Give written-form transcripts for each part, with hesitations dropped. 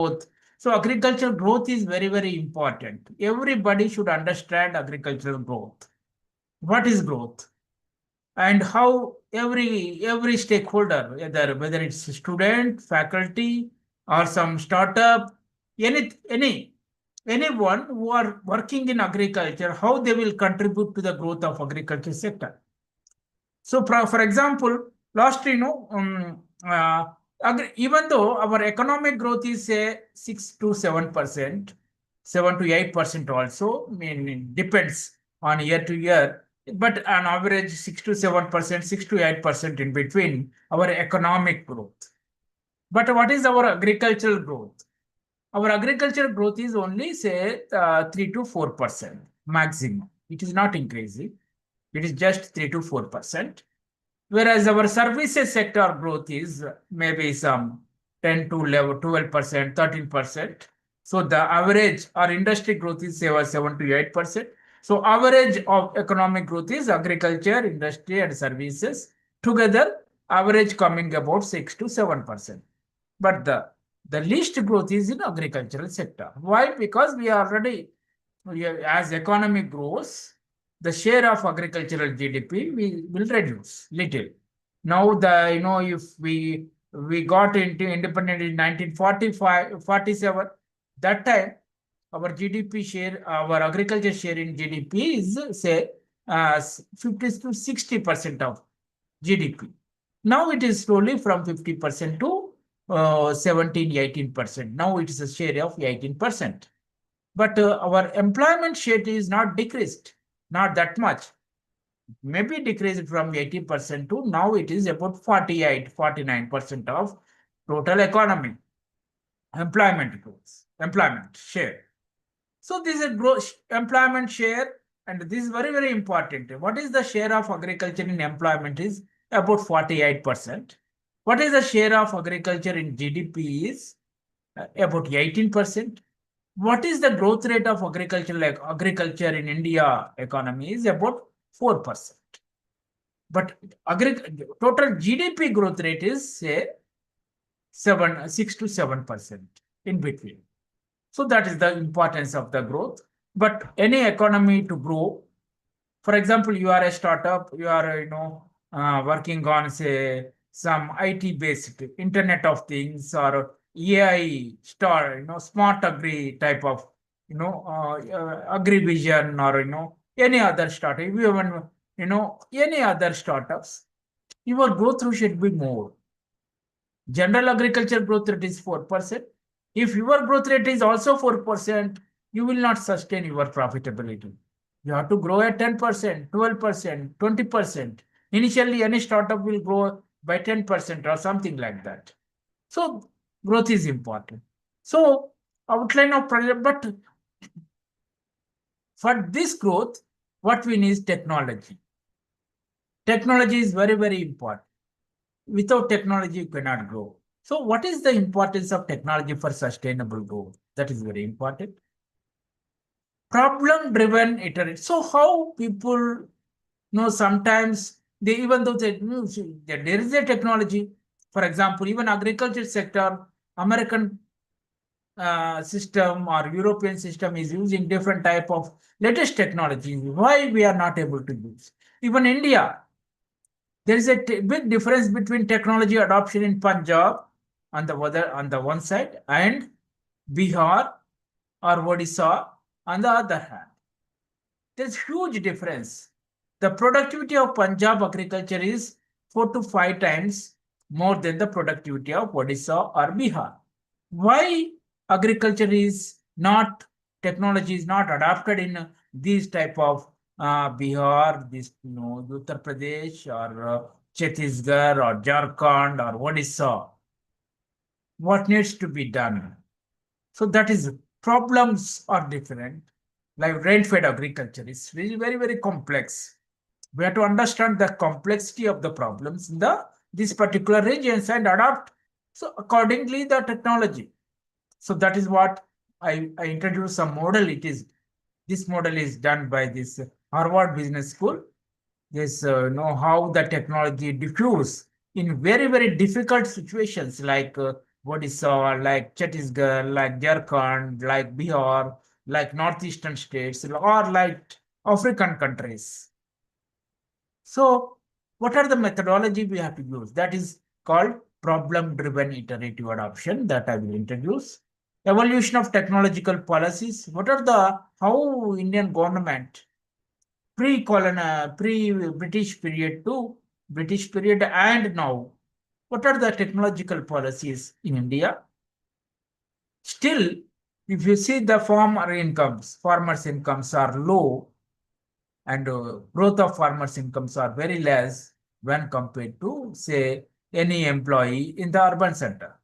growth. So agricultural growth is very, very important. Everybody should understand agricultural growth. What is growth? And how every stakeholder, whether it's student, faculty, or some startup, anyone who are working in agriculture, how they will contribute to the growth of agriculture sector. So, for example, last even though our economic growth is say 6 to 7%, 7 to 8% also, I mean, it depends on year to year, but on average 6 to 7%, 6 to 8% in between our economic growth. But what is our agricultural growth? Our agricultural growth is only say 3 to 4% maximum. It is not increasing. It is just 3 to 4%. Whereas our services sector growth is maybe some 10 to 11, 12%, 13%. So the average or industry growth is 7 to 8%. So average of economic growth is agriculture, industry, and services. Together, average coming about 6 to 7%. But the least growth is in agricultural sector. Why? Because we are already, as economy grows, the share of agricultural GDP will reduce little. Now if we got into independent in 1945, 47, that time our GDP share, our agriculture share in GDP is say 50 to 60% of GDP. Now it is slowly from 50% to 17, 18%. Now it is a share of 18%. But our employment share is not decreased, not that much. Maybe decreased from 80% to now it is about 48, 49% of total economy. Employment growth, employment share. So this is growth, employment share, and this is very, very important. What is the share of agriculture in employment is about 48%. What is the share of agriculture in GDP is about 18%. What is the growth rate of agriculture in India economy is about 4%. But total GDP growth rate is say 6 to 7% in between. So that is the importance of the growth. But any economy to grow, for example, you are a startup, you are working on say some IT based Internet of Things or AI smart agri type of AGRIVISION or any other startup, even any other startups, your growth rate should be more. General agriculture growth rate is 4%. If your growth rate is also 4%, you will not sustain your profitability. You have to grow at 10%, 12%, 20%. Initially, any startup will grow by 10% or something like that. So growth is important. So outline of project, but for this growth, what we need is technology. Technology is very, very important. Without technology, you cannot grow. So what is the importance of technology for sustainable growth? That is very important. Problem-driven iteration. So how people sometimes they, even though there is a technology, for example, even agriculture sector, American system or European system is using different type of latest technology. Why we are not able to use? Even India, there is a big difference between technology adoption in Punjab on the one side and Bihar or Odisha on the other hand. There's huge difference. The productivity of Punjab agriculture is 4 to 5 times more than the productivity of Odisha or Bihar. Why agriculture is not, technology is not adopted in these type of Bihar, Uttar Pradesh or Chhattisgarh or Jharkhand or Odisha? What needs to be done? So that is, problems are different. Like rain-fed agriculture is very, very complex. We have to understand the complexity of the problems in these particular regions and adapt so accordingly the technology. So that is what I introduced some model. This model is done by this Harvard Business School. This know how the technology diffuse in very, very difficult situations like Odisha, like Chhattisgarh, like Jharkhand, like Bihar, like northeastern states, or like African countries. So, what are the methodology we have to use? That is called problem-driven iterative adoption that I will introduce. Evolution of technological policies. What are the how Indian government pre-British period to British period and now? What are the technological policies in India? Still, if you see the farmers' incomes are low, and growth of farmers' incomes are very less when compared to, say, any employee in the urban center,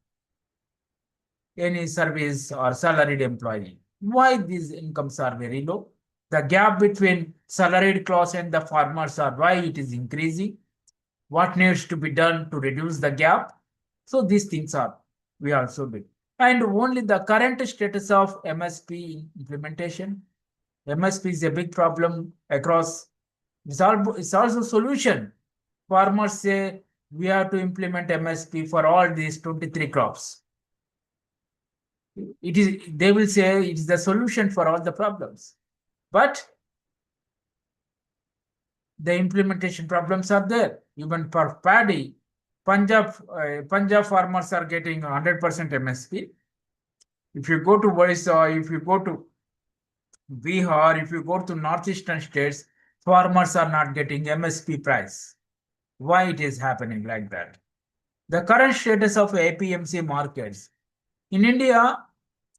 any service or salaried employee. Why these incomes are very low? The gap between salaried class and the farmers are why it is increasing. What needs to be done to reduce the gap? So these things are we also do. And only the current status of MSP implementation. MSP is a big problem across. It's also solution. Farmers say we have to implement MSP for all these 23 crops. It is they will say it is the solution for all the problems. But the implementation problems are there. Even for paddy, Punjab farmers are getting 100% MSP. If you go to Odisha, if you go to Bihar, if you go to northeastern states, farmers are not getting MSP price. Why it is happening like that? The current status of APMC markets. In India,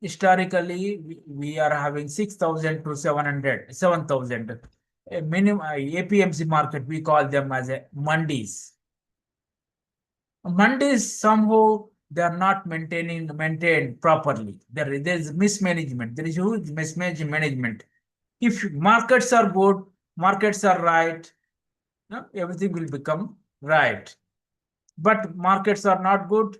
historically, we are having 6,000 to 7,000. A minimum APMC market, we call them as a mandis. Mandis somehow they are not maintained properly. There is mismanagement. There is huge mismanagement. If markets are good, markets are right, everything will become right. But markets are not good,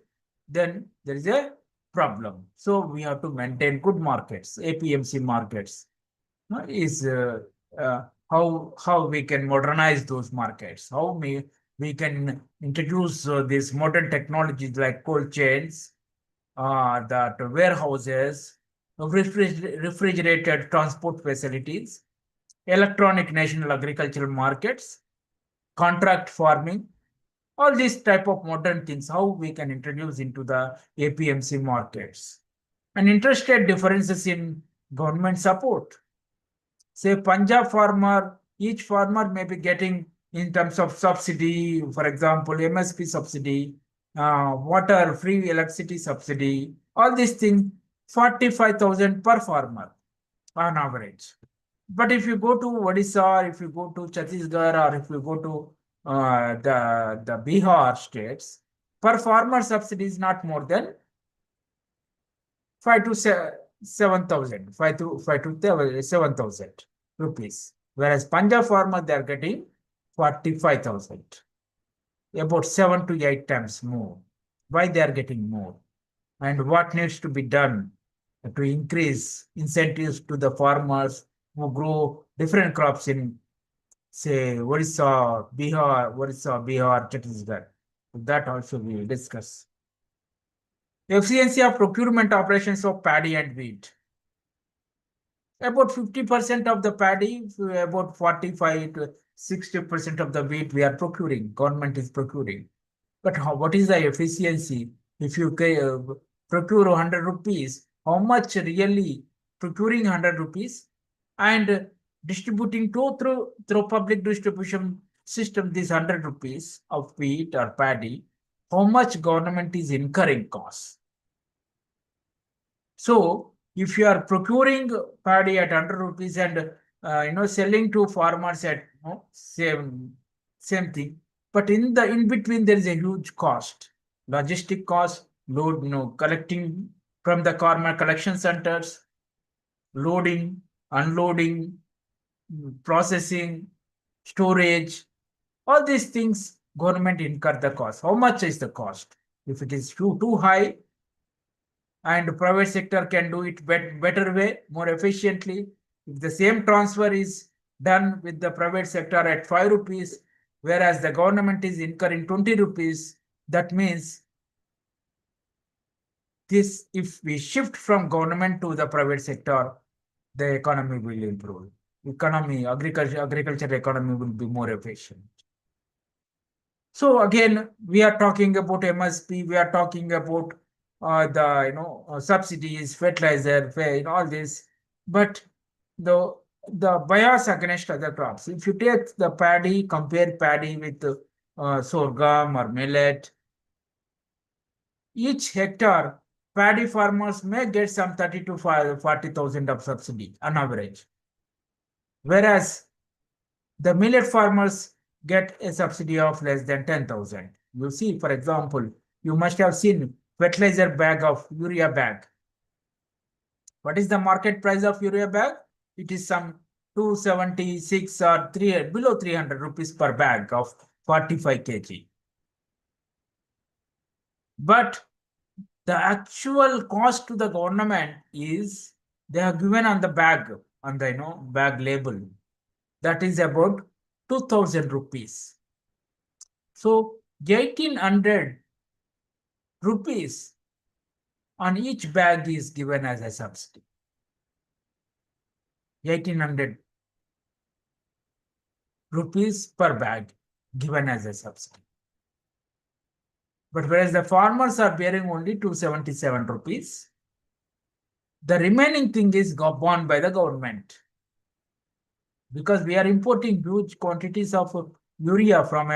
then there is a problem. So we have to maintain good markets, APMC markets. Is how we can modernize those markets, how we can introduce these modern technologies like cold chains, that warehouses, refrigerated transport facilities, electronic national agricultural markets, contract farming, all these type of modern things, how we can introduce into the APMC markets. And interest rate differences in government support. Say Punjab farmer, each farmer may be getting in terms of subsidy, for example, MSP subsidy, water, free electricity subsidy, all these things, 45,000 per farmer on average. But if you go to Odisha, if you go to Chhattisgarh, or if you go to the Bihar states, per farmer subsidy is not more than 5 to 7,000, 5 to 7,000 rupees. Whereas Punjab farmer, they are getting 45,000, about 7 to 8 times more. Why they are getting more? And what needs to be done to increase incentives to the farmers who grow different crops in, say, Odisha, Bihar, Chhattisgarh. That also we will discuss. Efficiency of procurement operations of paddy and wheat. About 50% of the paddy, about 45 to 60% of the wheat we are procuring, government is procuring. But what is the efficiency? If you procure 100 rupees, how much really procuring 100 rupees and distributing through public distribution system this 100 rupees of wheat or paddy, how much government is incurring costs? So if you are procuring paddy at 100 rupees and selling to farmers at same thing, but in between there is a huge cost, logistic cost, collecting from the farmer collection centers, loading, unloading, processing, storage, all these things government incur the cost. How much is the cost? If it is too high, and private sector can do it better way, more efficiently. If the same transfer is done with the private sector at 5 rupees, whereas the government is incurring 20 rupees, that means this, if we shift from government to the private sector, the economy will improve. Agriculture economy will be more efficient. So again, we are talking about MSP, we are talking about the subsidies, fertilizer, all this, but the bias against other crops. If you take the paddy, compare paddy with sorghum or millet, each hectare paddy farmers may get some 30 to 40,000 of subsidy on average, whereas the millet farmers get a subsidy of less than 10,000. You see, for example, you must have seen fertilizer bag of urea bag. What is the market price of urea bag? It is some 276 or below 300 rupees per bag of 45 kg. But the actual cost to the government is they are given on the bag, on the bag label. That is about 2,000 rupees. So 1,800 rupees on each bag is given as a subsidy. 1,800 rupees per bag given as a subsidy. But whereas the farmers are bearing only 277 rupees, the remaining thing is borne by the government. Because we are importing huge quantities of urea from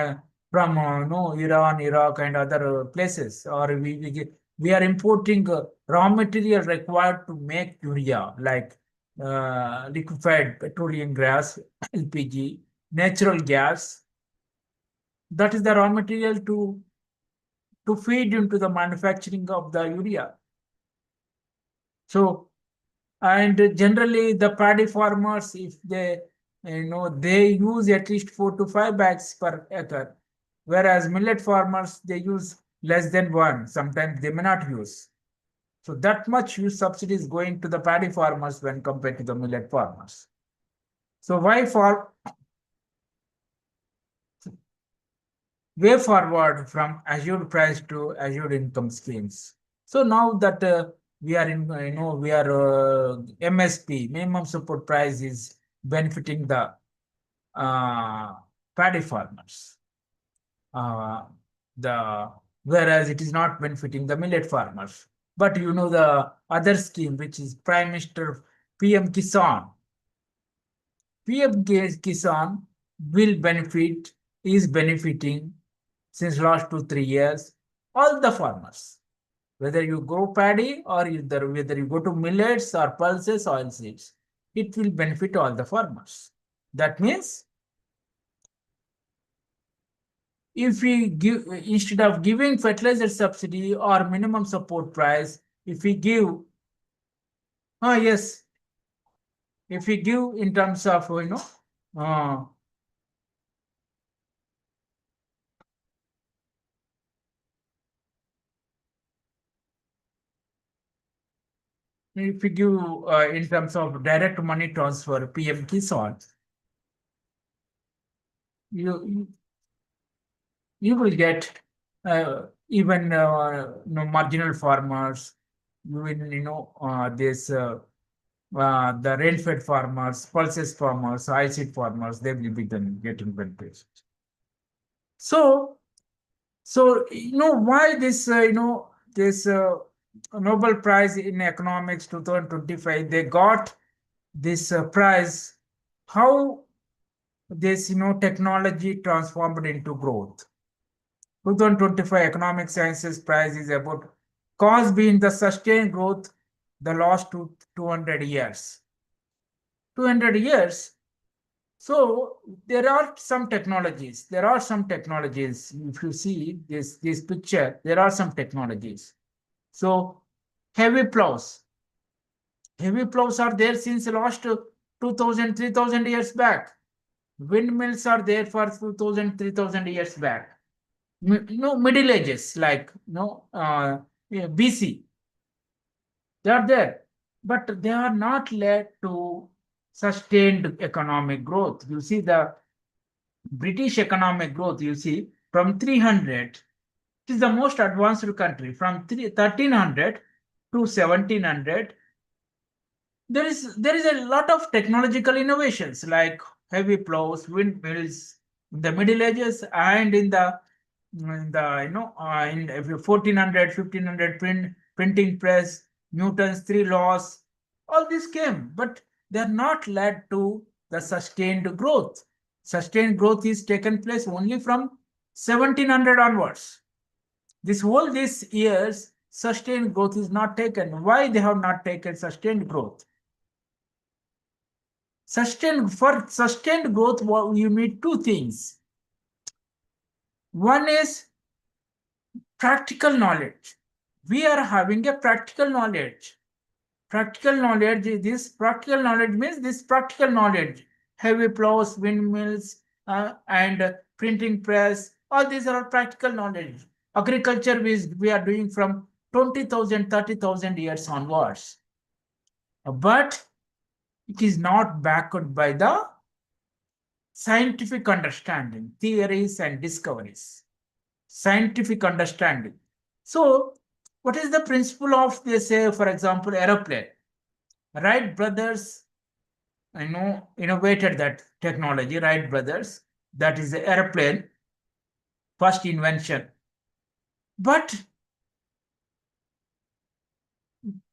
Iran, Iraq, and other places, or we are importing raw material required to make urea, like liquefied petroleum gas, LPG, natural gas. That is the raw material to feed into the manufacturing of the urea. So, and generally the paddy farmers, if they they use at least 4 to 5 bags per acre, whereas millet farmers, they use less than one. Sometimes they may not use. So that much use subsidy is going to the paddy farmers when compared to the millet farmers. So way forward from assured price to assured income schemes. So now that we are in, we are MSP, minimum support price, is benefiting the paddy farmers. Whereas it is not benefiting the millet farmers. But the other scheme, which is Prime Minister PM Kisan. PM Kisan is benefiting since last 2-3 years all the farmers. Whether you grow paddy or whether you go to millets or pulses, oilseeds, it will benefit all the farmers. That means if we give, instead of giving fertilizer subsidy or minimum support price, if we give, if we give in terms of, if we give in terms of direct money transfer, PM Kisan, you will get even marginal farmers, this the rain-fed farmers, pulses farmers, oilseed farmers, they will be then getting benefits. So why this this Nobel Prize in Economics 2025, they got this prize, how this technology transformed into growth. 2025 Economic Sciences Prize is about cause being the sustained growth the last 200 years. 200 years. So there are some technologies. If you see this picture, there are some technologies. So heavy plows. Heavy plows are there since the last 2,000, 3,000 years back. Windmills are there for 2,000, 3,000 years back. Middle Ages, like BC. They are there, but they are not led to sustained economic growth. You see the British economic growth, you see, from 300, it is the most advanced country. From 1300, to 1700, there is a lot of technological innovations like heavy plows, windmills in the Middle Ages, and in 1400, 1500 printing press, Newton's three laws, all this came, but they are not led to the sustained growth. Sustained growth is taken place only from 1700 onwards. These years, sustained growth is not taken. Why they have not taken sustained growth? For sustained growth, you need two things. One is practical knowledge. We are having a practical knowledge. Practical knowledge means this practical knowledge. Heavy plows, windmills, and printing press. All these are practical knowledge. Agriculture we are doing from 20,000, 30,000 years onwards. But it is not backed by the scientific understanding, theories and discoveries. Scientific understanding. So, what is the principle of, they say, for example, aeroplane? Wright brothers, innovated that technology. Wright brothers, that is the airplane, first invention. But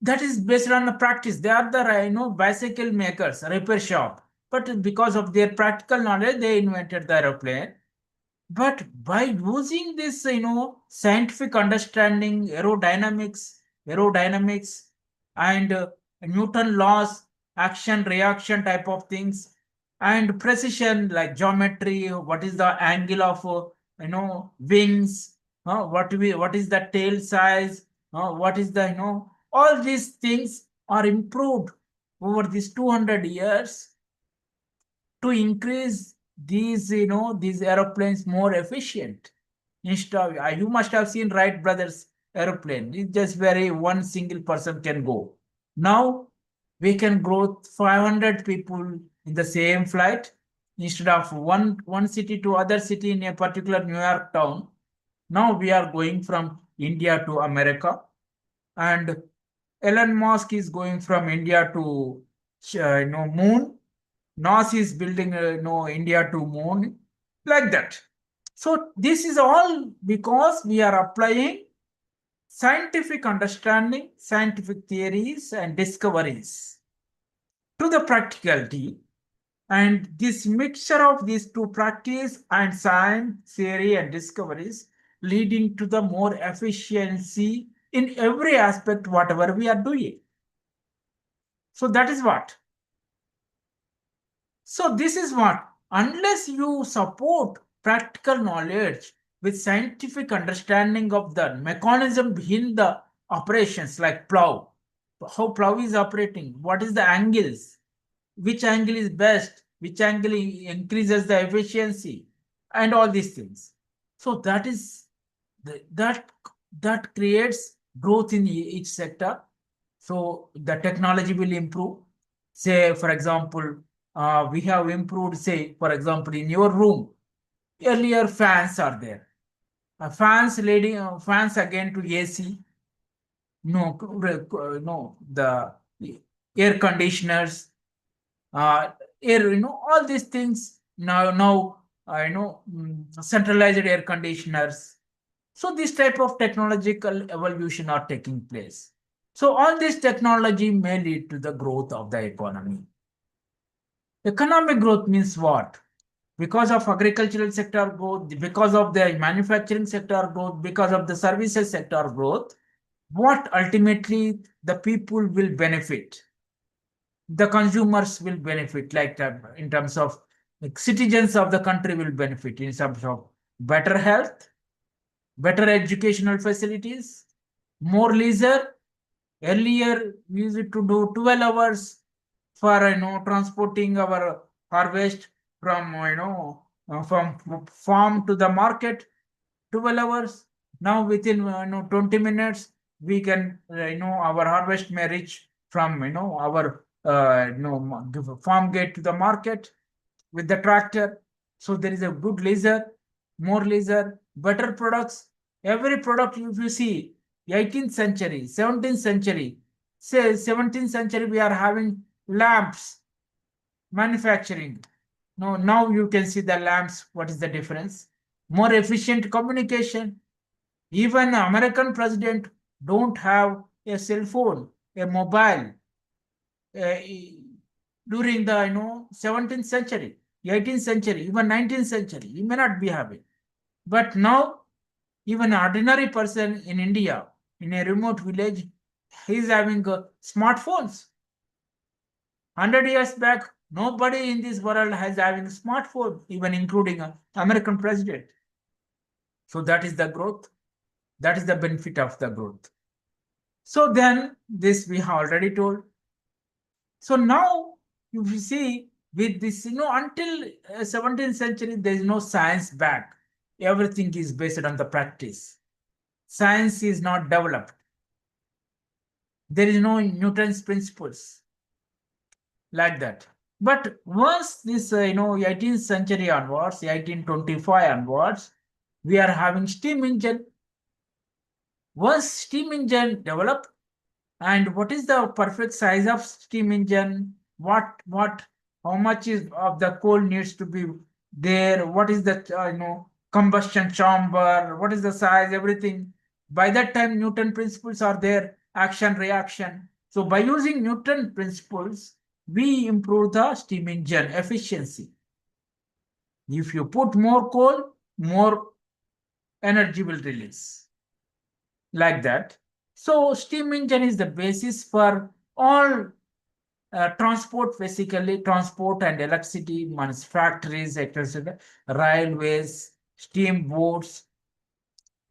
that is based on the practice. They are the bicycle makers, repair shop. But because of their practical knowledge, they invented the aeroplane. But by using this, scientific understanding, aerodynamics, and Newton laws, action, reaction type of things, and precision like geometry, what is the angle of, wings, what is the tail size, what is the, all these things are improved over these 200 years to increase these aeroplanes more efficient. Instead of, you must have seen Wright brothers aeroplane. It's just very one single person can go. Now we can grow 500 people in the same flight instead of one city to other city in a particular New York town. Now we are going from India to America, and Elon Musk is going from India to moon. NASA is building India to moon, like that. So this is all because we are applying scientific understanding, scientific theories and discoveries to the practicality. And this mixture of these two, practice and science, theory and discoveries, leading to the more efficiency in every aspect, whatever we are doing. So that is what. So this is what, unless you support practical knowledge with scientific understanding of the mechanism behind the operations, like plow, how plow is operating, what is the angles, which angle is best, which angle increases the efficiency, and all these things. So that is that creates growth in each sector. So the technology will improve. Say, for example, we have improved, say, for example, in your room, earlier fans are there. Fans again to AC. No, the air conditioners, all these things now, centralized air conditioners. So this type of technological evolution are taking place. So all this technology may lead to the growth of the economy. Economic growth means what? Because of agricultural sector growth, because of the manufacturing sector growth, because of the services sector growth, what ultimately the people will benefit? The consumers will benefit, like in terms of, like, citizens of the country will benefit in terms of better health, better educational facilities, more leisure. Earlier, we used to do 12 hours for transporting our harvest from from farm to the market. 12 hours. Now within 20 minutes, we can our harvest may reach from our farm gate to the market with the tractor. So there is a good leisure, more leisure, better products. Every product, if you see, 18th century, 17th century. Say 17th century, we are having lamps manufacturing. No, now you can see the lamps. What is the difference? More efficient communication. Even American president don't have a cell phone, a mobile. uh, During the 17th century, 18th century, even 19th century, he may not be having. But now, even an ordinary person in India, in a remote village, he is having smartphones. 100 years back, nobody in this world has having a smartphone, even including an American president. So that is the growth. That is the benefit of the growth. So then, this we have already told. So now, if you see, with this, until 17th century, there is no science back. Everything is based on the practice. Science is not developed. There is no Newton's principles like that. But once this, 18th century onwards, 1825 onwards, we are having steam engine. Once steam engine developed, and what is the perfect size of steam engine? How much is of the coal needs to be there? What is the combustion chamber? What is the size? Everything. By that time, Newton principles are there. Action, reaction. So by using Newton principles, we improve the steam engine efficiency. If you put more coal, more energy will release. Like that. So steam engine is the basis for all transport, basically transport and electricity, factories, etc., railways, steamboats,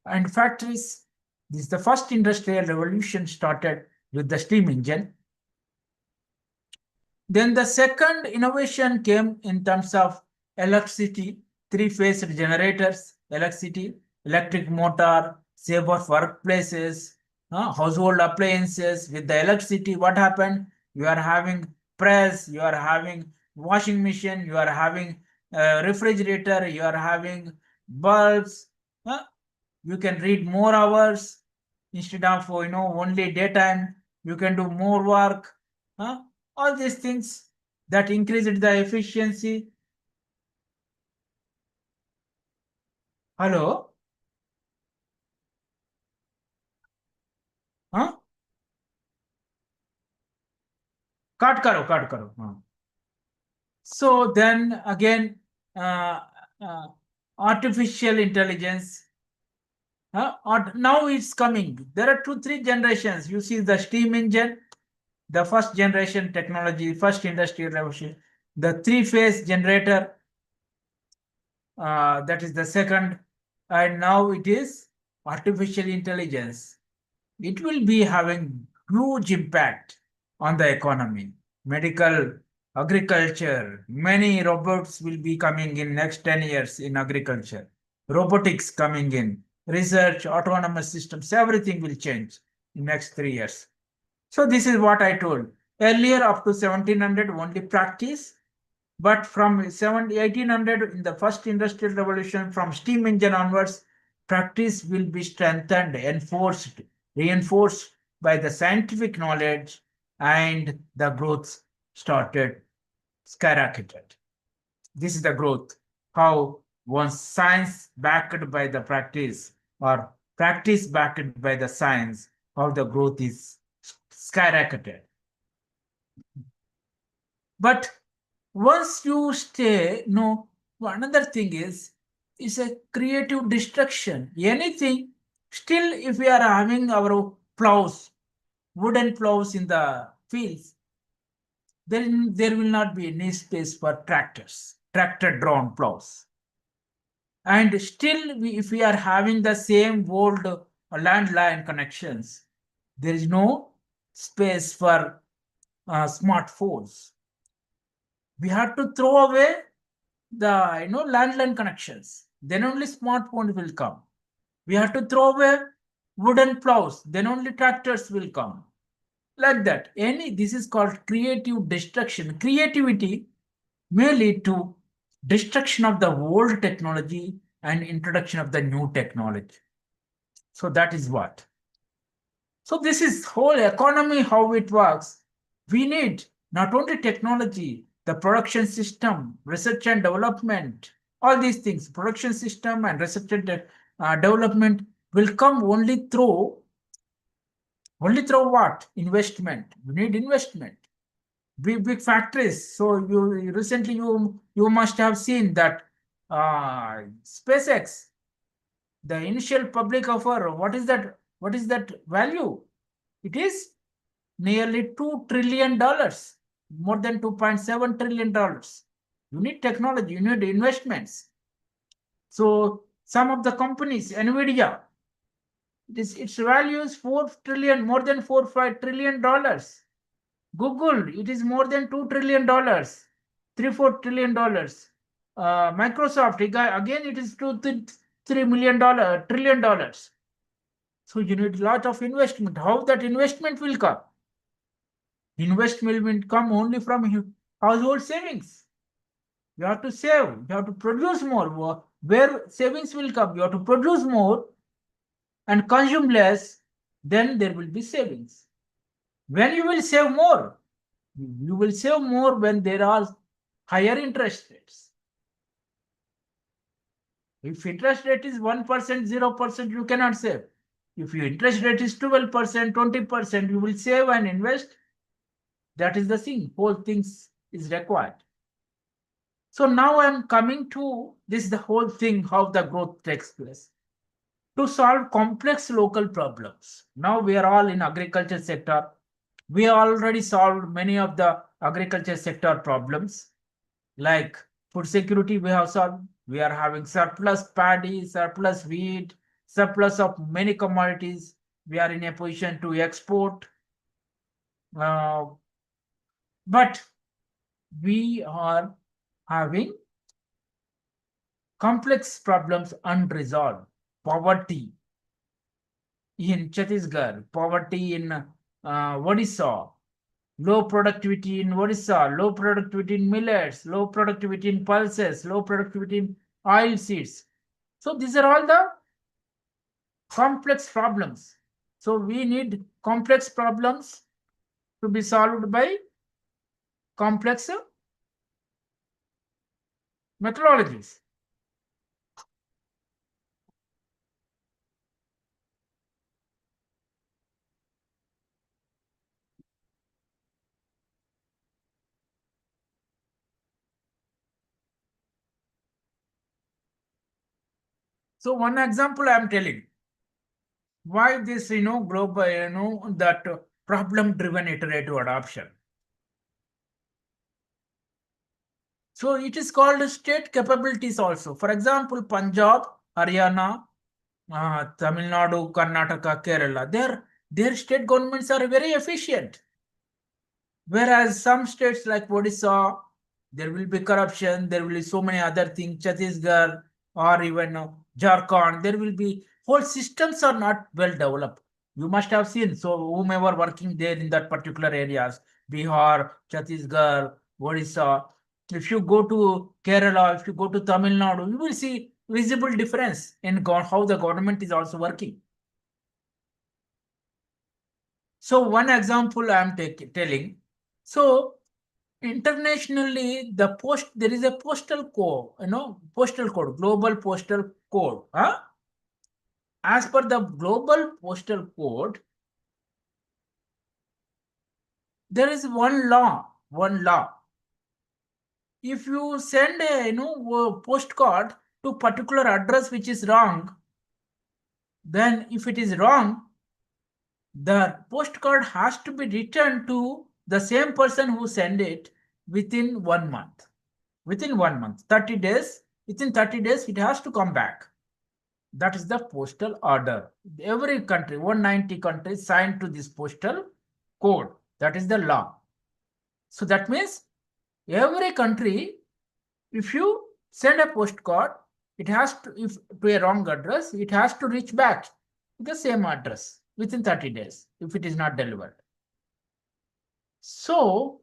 and factories. This is the first industrial revolution started with the steam engine. Then the second innovation came in terms of electricity, three-phase generators, electricity, electric motor, safer workplaces, household appliances with the electricity. What happened? You are having press, you are having washing machine, you are having refrigerator, you are having bulbs. You can read more hours instead of only daytime. You can do more work. All these things that increased the efficiency. Hello? Huh? Cut karo. So then again, uh, uh, artificial intelligence. Now it's coming. There are 2, 3 generations. You see the steam engine, the first generation technology, first industrial revolution, the three-phase generator, that is the second, and now it is artificial intelligence. It will be having huge impact on the economy, medical, agriculture. Many robots will be coming in next 10 years in agriculture. Robotics coming in, research, autonomous systems, everything will change in next 3 years. So this is what I told. Earlier, up to 1700, only practice. But from 1800, in the first industrial revolution, from steam engine onwards, practice will be strengthened, enforced, reinforced by the scientific knowledge, and the growth started skyrocketed. This is the growth. How once science backed by the practice, or practice backed by the science, how the growth is skyrocketed. But once you stay, no, another thing is, it's a creative destruction. Anything, still, if we are having our plows, wooden plows in the fields, then there will not be any space for tractors, tractor-drawn plows. And still, if we are having the same old landline connections, there is no space for smartphones. We have to throw away the landline connections. Then only smartphone will come. We have to throw away wooden plows. Then only tractors will come. Like that. This is called creative destruction. Creativity may lead to destruction of the old technology and introduction of the new technology. So that is what. So this is whole economy, how it works. We need not only technology, the production system, research and development, all these things, production system and research and development will come only through what? Investment. You need investment. Big factories. So you recently you must have seen that SpaceX, the initial public offer, what is that? What is that value? It is nearly $2 trillion, more than $2.7 trillion. You need technology, you need investments. So some of the companies, Nvidia, its value is 4 trillion, more than $4-5 trillion. Google, it is more than $2 trillion, $3-4 trillion. Microsoft, again, it is $2-3 trillion. So you need a lot of investment. How that investment will come? Investment will come only from household savings. You have to save. You have to produce more. Where savings will come? You have to produce more and consume less. Then there will be savings. When you will save more? You will save more when there are higher interest rates. If interest rate is 1%, 0%, you cannot save. If your interest rate is 12%, 20%, you will save and invest. That is the thing. Whole things is required. So now I'm coming to this, the whole thing, how the growth takes place. To solve complex local problems. Now we are all in agriculture sector. We already solved many of the agriculture sector problems, like food security we have solved. We are having surplus paddy, surplus wheat, surplus of many commodities. We are in a position to export. But we are having complex problems unresolved. Poverty in Chhattisgarh, poverty in Odisha, low productivity in Odisha, low productivity in millets, low productivity in pulses, low productivity in oil seeds. So these are all the complex problems. So we need complex problems to be solved by complex methodologies. So one example I am telling why this, global, that problem-driven iterative adoption. So it is called state capabilities also. For example, Punjab, Haryana, Tamil Nadu, Karnataka, Kerala, their state governments are very efficient. Whereas some states like Odisha, there will be corruption, there will be so many other things, Chhattisgarh or even Jharkhand, there will be whole systems are not well developed. You must have seen. So whomever working there in that particular areas, Bihar, Chhattisgarh, Odisha, if you go to Kerala, if you go to Tamil Nadu, you will see visible difference in how the government is also working. So one example I am telling. So internationally, there is a postal code, postal code, global postal code. As per the global postal code, there is one law. If you send a postcard to particular address which is wrong, then if it is wrong, the postcard has to be returned to the same person who sent it within 1 month. Within 1 month, 30 days, within 30 days, it has to come back. That is the postal order. Every country, 190 countries signed to this postal code. That is the law. So that means every country, if you send a postcard, it has to, if to a wrong address, it has to reach back to the same address within 30 days if it is not delivered. So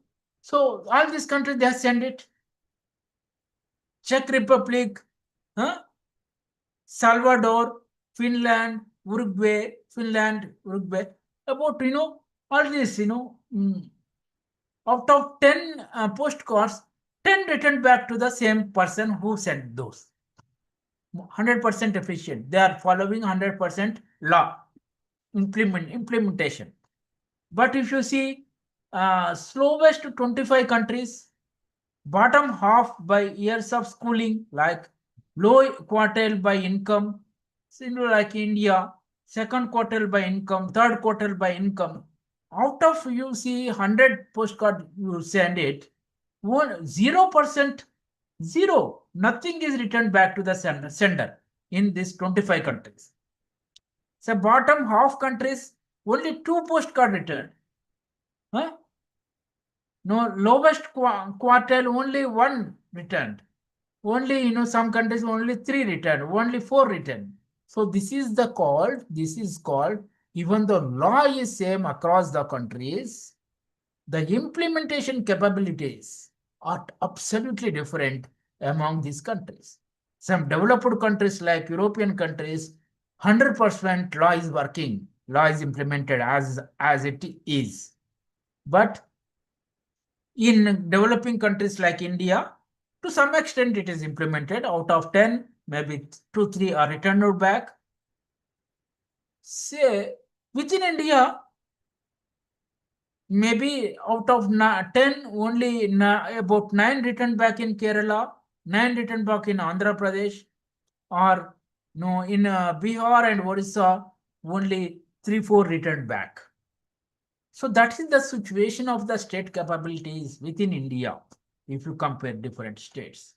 all these countries, they have sent it. Czech Republic, Salvador, Finland, Uruguay. about, all this, out of 10 postcards, 10 returned back to the same person who sent those. 100% efficient. They are following 100% law implementation. But if you see, slowest 25 countries, bottom half by years of schooling, like low quartile by income, similar like India, second quartile by income, third quartile by income. Out of, you see, 100 postcard you send it, 0%, zero, nothing is returned back to the sender in these 25 countries. So bottom half countries, only 2 postcard returned. Huh? No, lowest quartile, only 1 returned. Only, some countries only 3 returned, only 4 returned. So this is called, even though law is same across the countries, the implementation capabilities are absolutely different among these countries. Some developed countries like European countries, 100% law is working, law is implemented as it is. But in developing countries like India, to some extent it is implemented. Out of 10, maybe 2, 3 are returned back. Say, within India, maybe out of 10, only about 9 returned back in Kerala, 9 returned back in Andhra Pradesh, or no, in Bihar and Orissa, only 3, 4 returned back. So that is the situation of the state capabilities within India, if you compare different states.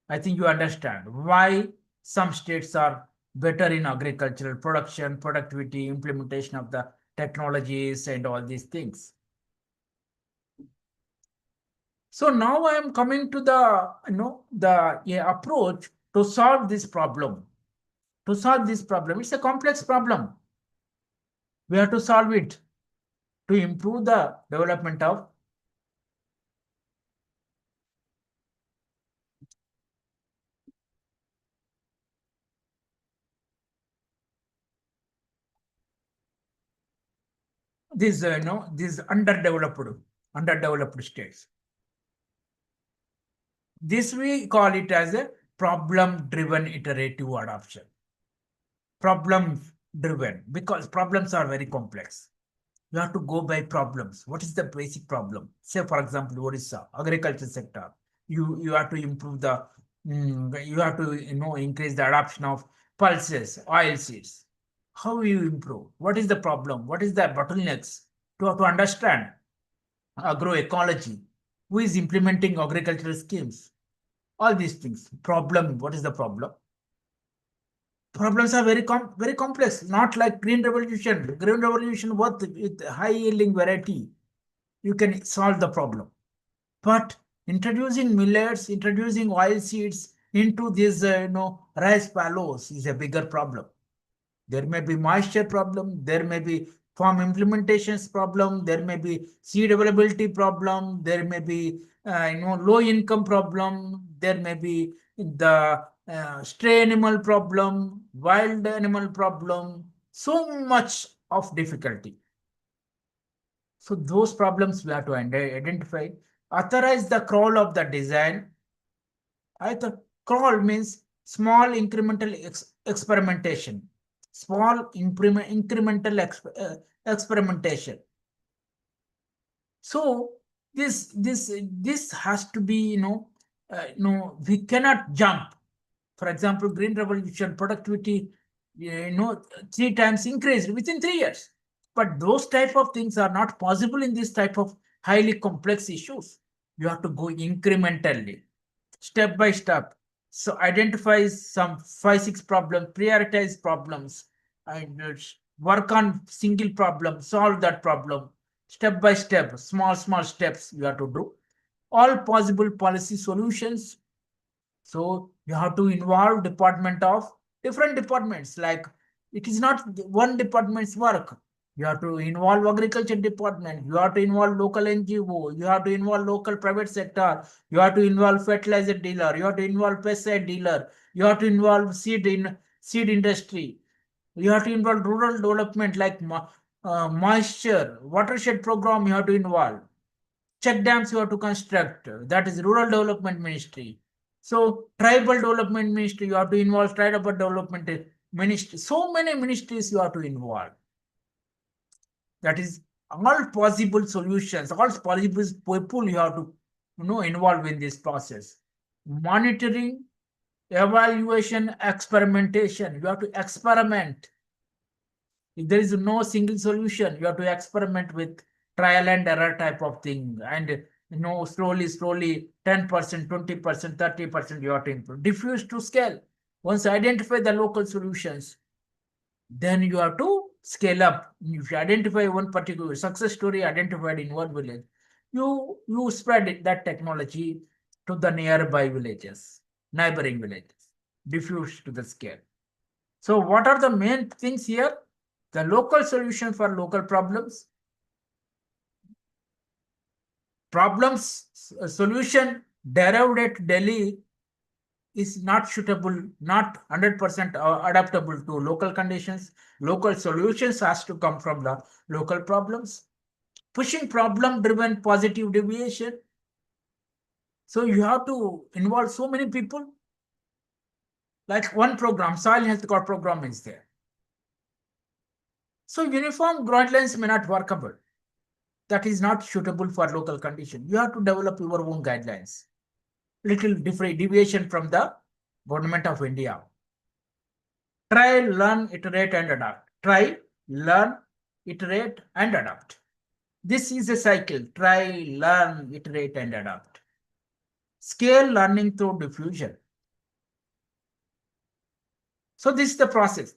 I think you understand why some states are better in agricultural production, productivity, implementation of the technologies and all these things. So now I am coming to the approach to solve this problem. To solve this problem, it's a complex problem. We have to solve it to improve the development of these underdeveloped states. This we call it as a problem-driven iterative adoption. Problem-driven, because problems are very complex. You have to go by problems. What is the basic problem? Say, for example, Orissa, agriculture sector. You have to improve you have to increase the adoption of pulses, oil seeds. How will you improve? What is the problem? What is the bottlenecks? To understand agroecology, who is implementing agricultural schemes, all these things. Problem, what is the problem? Problems are very complex, not like green revolution. Green revolution with high yielding variety, you can solve the problem. But introducing millets, introducing oil seeds into these rice fallows is a bigger problem. There may be moisture problem, there may be farm implementations problem, there may be seed availability problem, there may be low income problem, there may be the stray animal problem, wild animal problem, so much of difficulty. So those problems we have to identify, authorize the crawl of the design. Crawl means small incremental experimentation. Small incremental experimentation. So this has to be, we cannot jump. For example, green revolution productivity, 3 times increased within 3 years. But those type of things are not possible in this type of highly complex issues. You have to go incrementally, step by step. So identify some 5, 6 problems, prioritize problems, and work on single problem, solve that problem, step by step, small steps you have to do. All possible policy solutions. So you have to involve different departments, like it is not one department's work. You have to involve agriculture department, you have to involve local NGO, you have to involve local private sector, you have to involve fertilizer dealer, you have to involve pesticide dealer, you have to involve seed industry, you have to involve rural development like moisture, watershed program you have to involve. Check dams you have to construct. That is Rural Development Ministry. So Tribal Development Ministry, you have to involve Tribal Development Ministry. So many ministries you have to involve. That is all possible solutions, all possible people you have to involve in this process. Monitoring, evaluation, experimentation. You have to experiment. If there is no single solution, you have to experiment with trial and error type of thing. And slowly, 10%, 20%, 30%, you have to improve. Diffuse to scale. Once identify the local solutions, then you have to scale up. If you identify one particular success story identified in one village, you spread that technology to the nearby villages, neighboring villages, diffuse to the scale. So what are the main things here? The local solution for local problems. Solution derived at Delhi is not suitable, not 100% adaptable to local conditions. Local solutions has to come from the local problems. Pushing problem-driven positive deviation. So you have to involve so many people. Like one program, soil health core program is there. So uniform guidelines may not workable. That is not suitable for local condition. You have to develop your own guidelines. Little different deviation from the government of India. Try, learn, iterate, and adapt. Try, learn, iterate, and adapt. This is a cycle. Try, learn, iterate, and adapt. Scale learning through diffusion. So this is the process.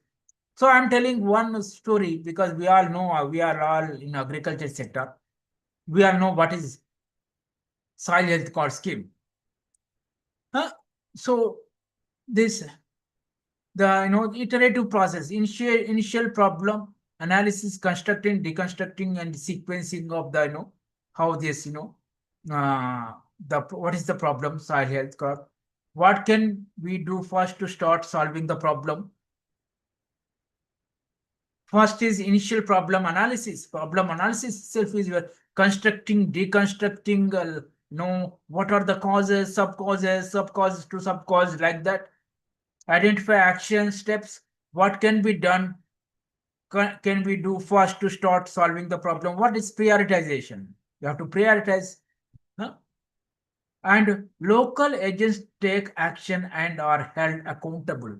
So I'm telling one story because we all know we are all in agriculture sector. We all know what is soil health core scheme. So this the iterative process, initial problem analysis, constructing, deconstructing, and sequencing of the how this what is the problem, soil health core. What can we do first to start solving the problem? First is initial problem analysis. Problem analysis itself is your constructing, deconstructing, what are the causes, sub-causes to sub-cause, like that. Identify action steps. What can be done? Can we do first to start solving the problem? What is prioritization? You have to prioritize. And local agents take action and are held accountable.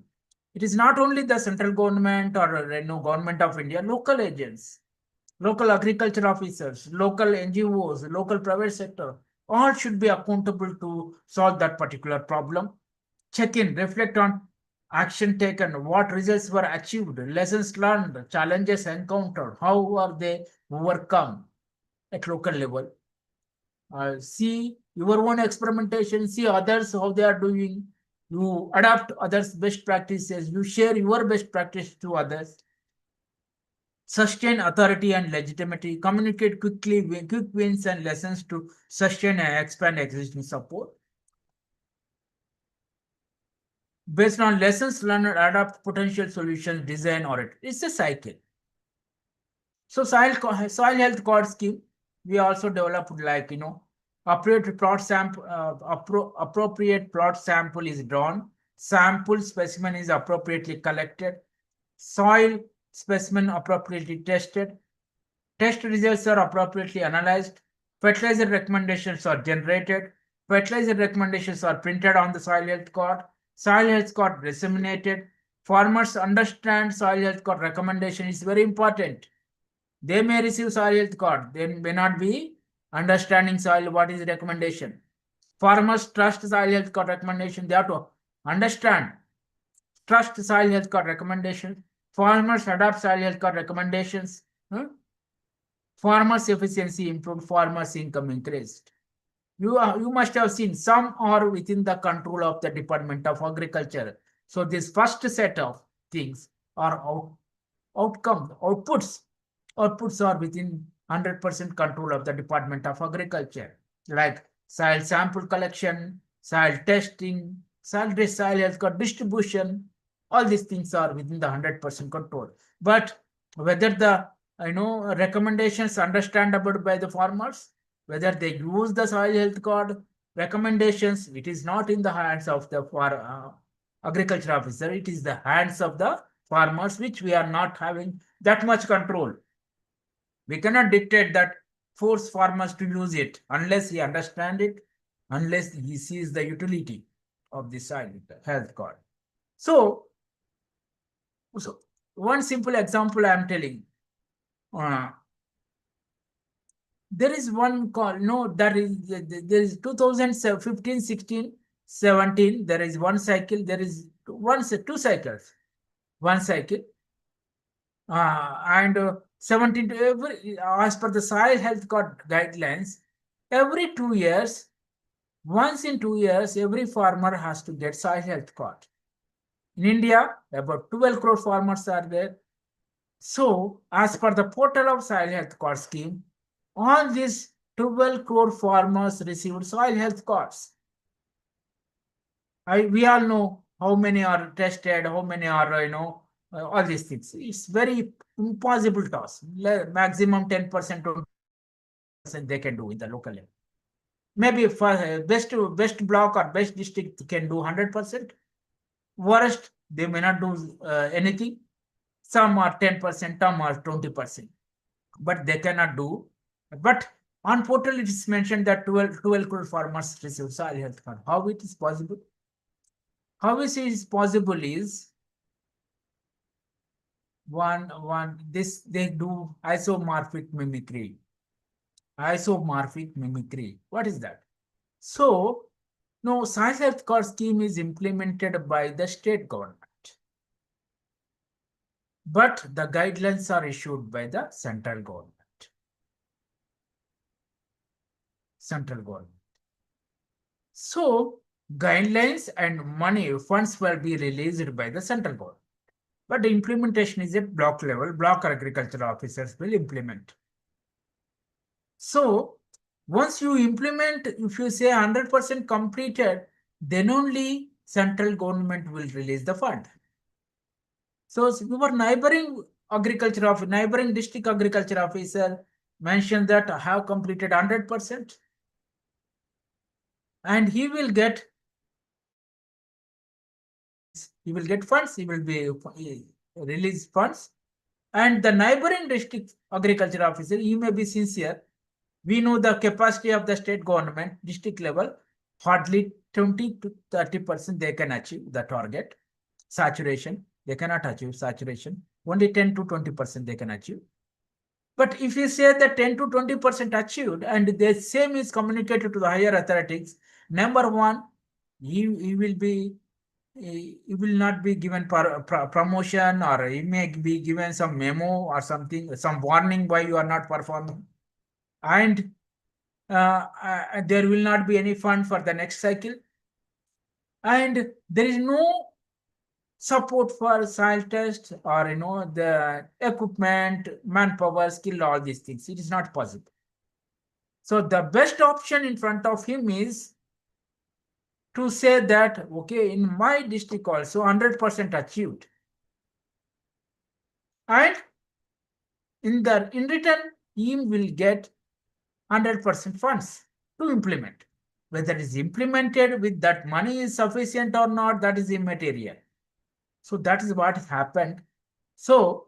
It is not only the central government or government of India, local agents, local agriculture officers, local NGOs, local private sector, all should be accountable to solve that particular problem. Check in, reflect on action taken, what results were achieved, lessons learned, challenges encountered, how are they overcome at local level. See your own experimentation, see others how they are doing. You adapt others' best practices, you share your best practice to others. Sustain authority and legitimacy, communicate quickly, quick wins and lessons to sustain and expand existing support. Based on lessons learned, adapt potential solutions, design or it's a cycle. So soil health core scheme, we also developed appropriate plot sample is drawn, sample specimen is appropriately collected, soil specimen appropriately tested, test results are appropriately analyzed, fertilizer recommendations are generated, fertilizer recommendations are printed on the soil health card disseminated, farmers understand soil health card recommendation is very important. They may receive soil health card, they may not be understanding soil, what is the recommendation. Farmers trust soil health card recommendation, they have to understand, trust soil health card recommendation. Farmers adopt soil health card recommendations. Farmers efficiency improved, farmers income increased. You must have seen some are within the control of the Department of Agriculture. So this first set of things are outputs. Outputs are within 100% control of the Department of Agriculture, like soil sample collection, soil testing, soil health card distribution. All these things are within the 100% control. But whether the recommendations understandable by the farmers, whether they use the soil health card recommendations. It is not in the hands of the agriculture officer. It is the hands of the farmers, which we are not having that much control. We cannot dictate that, force farmers to use it unless he understands it, unless he sees the utility of the soil health card. So one simple example I am telling. There is one call, no, there is 2015, 16, 17, there is one cycle, there is two cycles, one cycle. And 17 to every, as per the soil health card guidelines, every 2 years, once in 2 years, every farmer has to get soil health card. In India, about 12 crore farmers are there. So, as per the portal of soil health card scheme, all these 12 crore farmers received soil health cards. We all know how many are tested, how many are, all these things. It's very impossible task. Maximum 10%, 20% they can do in the local level. Maybe for best block or best district can do 100%. Worst, they may not do anything. Some are 10%, some are 20%. But they cannot do. But on portal, it is mentioned that 12 crore farmers receive soil health card. How it is possible? How it is possible is this they do isomorphic mimicry. Isomorphic mimicry. What is that? So, no, soil health card scheme is implemented by the state government. But the guidelines are issued by the central government. So, guidelines and money, funds will be released by the central government. But the implementation is at block level. Block agriculture officers will implement. So, once you implement, if you say 100% completed, then only central government will release the fund. So, your neighboring district agriculture officer mentioned that I have completed 100%, and he will get funds. He will be release funds, and the neighboring district agriculture officer, he may be sincere. We know the capacity of the state government, district level, hardly 20 to 30% they can achieve the target. Saturation, they cannot achieve saturation. Only 10 to 20% they can achieve. But if you say that 10 to 20% achieved and the same is communicated to the higher authorities, number one, he will not be given promotion, or he may be given some memo or something, some warning why you are not performing. And there will not be any fund for the next cycle. And there is no support for soil test or the equipment, manpower, skill, all these things. It is not possible. So the best option in front of him is to say that, okay, in my district also 100% achieved. And in return, he will get 100% funds to implement. Whether it is implemented with that money is sufficient or not, that is immaterial. So that is what happened. So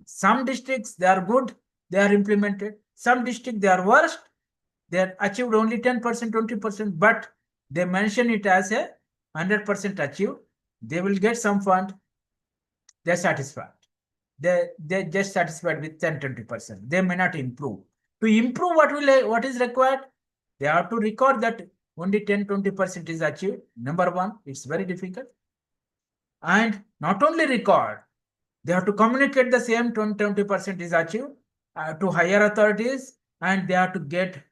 some districts, they are good, they are implemented. Some districts, they are worst, they are achieved only 10%, 20%, but they mention it as a 100% achieved. They will get some fund. They're satisfied. They're just satisfied with 10, 20%. They may not improve. To improve, what is required? They have to record that only 10, 20% is achieved. Number one, it's very difficult. And not only record, they have to communicate the same 20% is achieved to higher authorities, and they have to get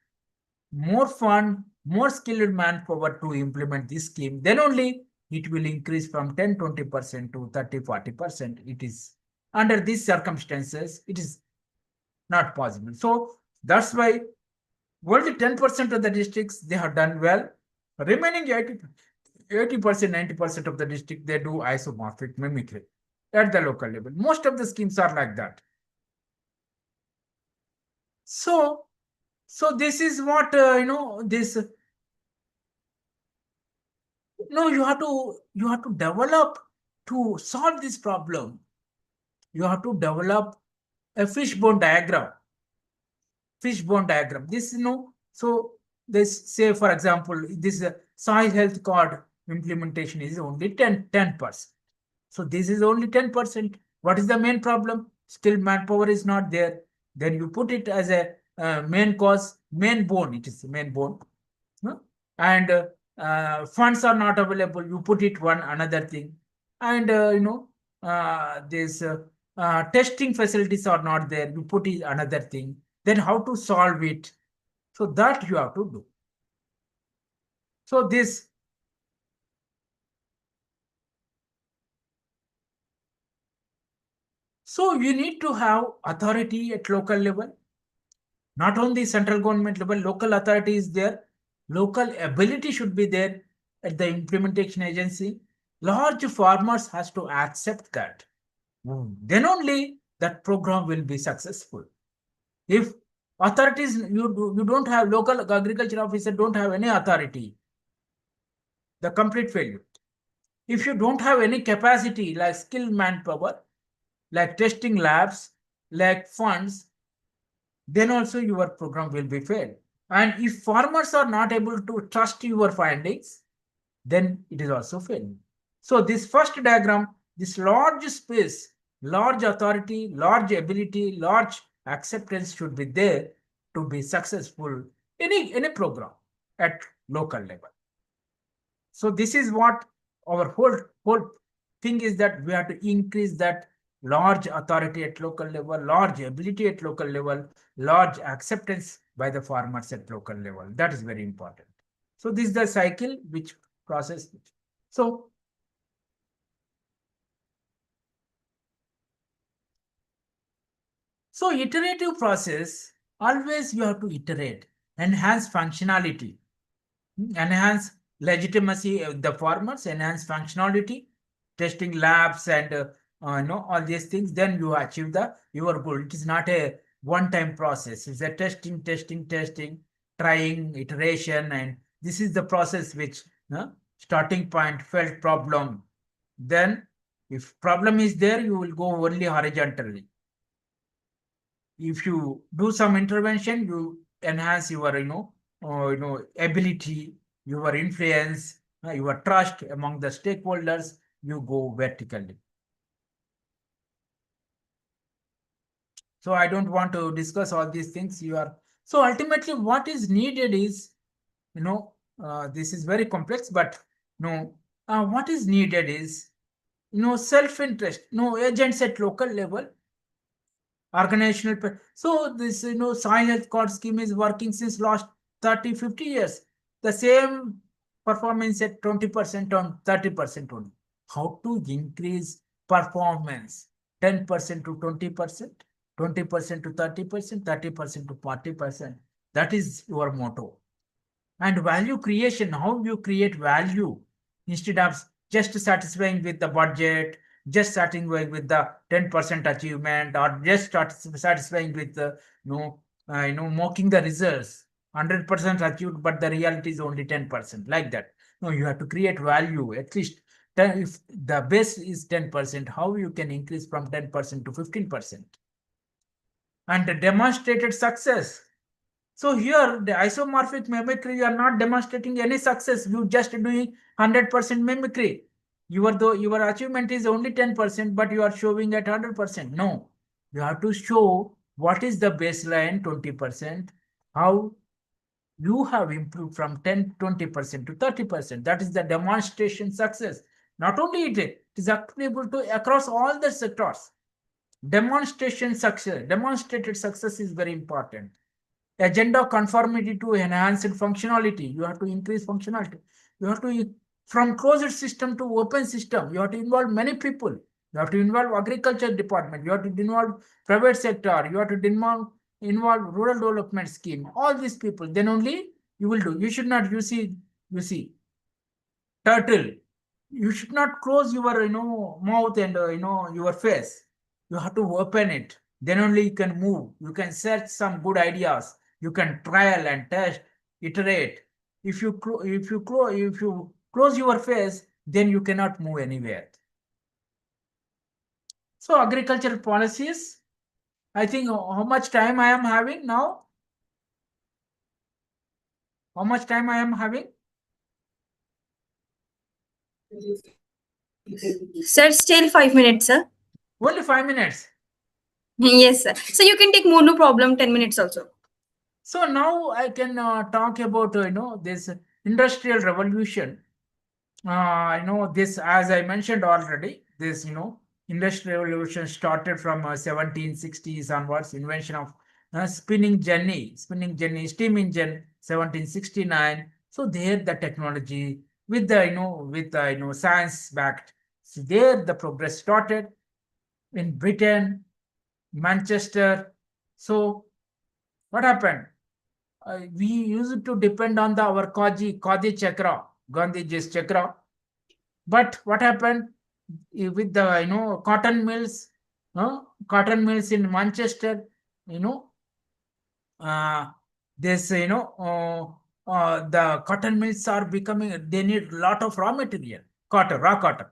more fund, more skilled manpower to implement this scheme. Then only it will increase from 10, 20% to 30, 40%. It is under these circumstances, it is not possible. So that's why only 10% of the districts, they have done well. Remaining 80%, 90% of the district, they do isomorphic mimicry at the local level. Most of the schemes are like that. So, this is what this. No, you have to develop to solve this problem. You have to develop a fishbone diagram. Fishbone diagram. This so this say for example this soil health card implementation is only 10%. So this is only 10%. What is the main problem? Skilled manpower is not there. Then you put it as a main cause, main bone. It is the main bone. No? And funds are not available. You put it one another thing. And this testing facilities are not there. You put it another thing. Then how to solve it? So that you have to do. So this. So you need to have authority at local level. Not only central government level, local authority is there. Local ability should be there at the implementation agency. Large farmers has to accept that. Then only that program will be successful. If authorities, you don't have local agriculture officer, don't have any authority, the complete failure. If you don't have any capacity like skilled manpower, like testing labs, like funds, then also your program will be failed. And if farmers are not able to trust your findings, then it is also failed. So this first diagram, this large space, large authority, large ability, large acceptance should be there to be successful any program at local level. So this is what our whole thing is, that we have to increase that large authority at local level, large ability at local level, large acceptance by the farmers at local level. That is very important. So this is the cycle which process. So iterative process, always you have to iterate, enhance functionality, enhance legitimacy of the farmers, enhance functionality, testing labs and all these things. Then you achieve your goal. It is not a one-time process. It's a testing, trying, iteration, and this is the process which starting point, felt problem. Then, if problem is there, you will go only horizontally. If you do some intervention, you enhance your ability, your influence, your trust among the stakeholders. You go vertically. So I don't want to discuss all these things. So ultimately what is needed is, this is very complex, but what is needed is self-interest, agents at local level, organizational. So this soil health card scheme is working since last 30-50 years. The same performance at 20% on 30% only. How to increase performance 10% to 20%, 20% to 30%, 30% to 40%. That is your motto. And value creation, how you create value instead of just satisfying with the budget, just satisfying with the 10% achievement, or just satisfying with the mocking the results. 100% achieved, but the reality is only 10%, like that. No, you have to create value. At least 10, if the base is 10%, how you can increase from 10% to 15%. And the demonstrated success. So here, the isomorphic mimicry, you are not demonstrating any success. You just doing 100% mimicry. Your achievement is only 10%, but you are showing at 100%. No, you have to show what is the baseline 20%, how you have improved from 10-20% to 30%. That is the demonstration success. Not only it is applicable to across all the sectors. Demonstration success, demonstrated success is very important. Agenda conformity to enhanced functionality. You have to increase functionality. You have to, from closed system to open system, you have to involve many people. You have to involve agriculture department. You have to involve private sector. You have to involve rural development scheme. All these people. Then only you will do. You should not. You see, turtle. You should not close your mouth and your face. You have to open it. Then only you can move. You can search some good ideas. You can trial and test, iterate. If you close your face, then you cannot move anywhere. So agricultural policies. I think how much time I am having now? How much time I am having? Sir, still 5 minutes, sir. Only 5 minutes. Yes, sir. So you can take more, no problem, 10 minutes also. So now I can talk about this industrial revolution. This, as I mentioned already, this industrial revolution started from 1760s onwards. Invention of spinning jenny, steam engine, 1769. So there the technology with the science backed. So there the progress started in Britain, Manchester. So what happened? We used to depend on our Kadi chakra, Gandhiji's chakra. But what happened with the cotton mills in Manchester, you know, uh, this the cotton mills are becoming, they need a lot of raw material, raw cotton.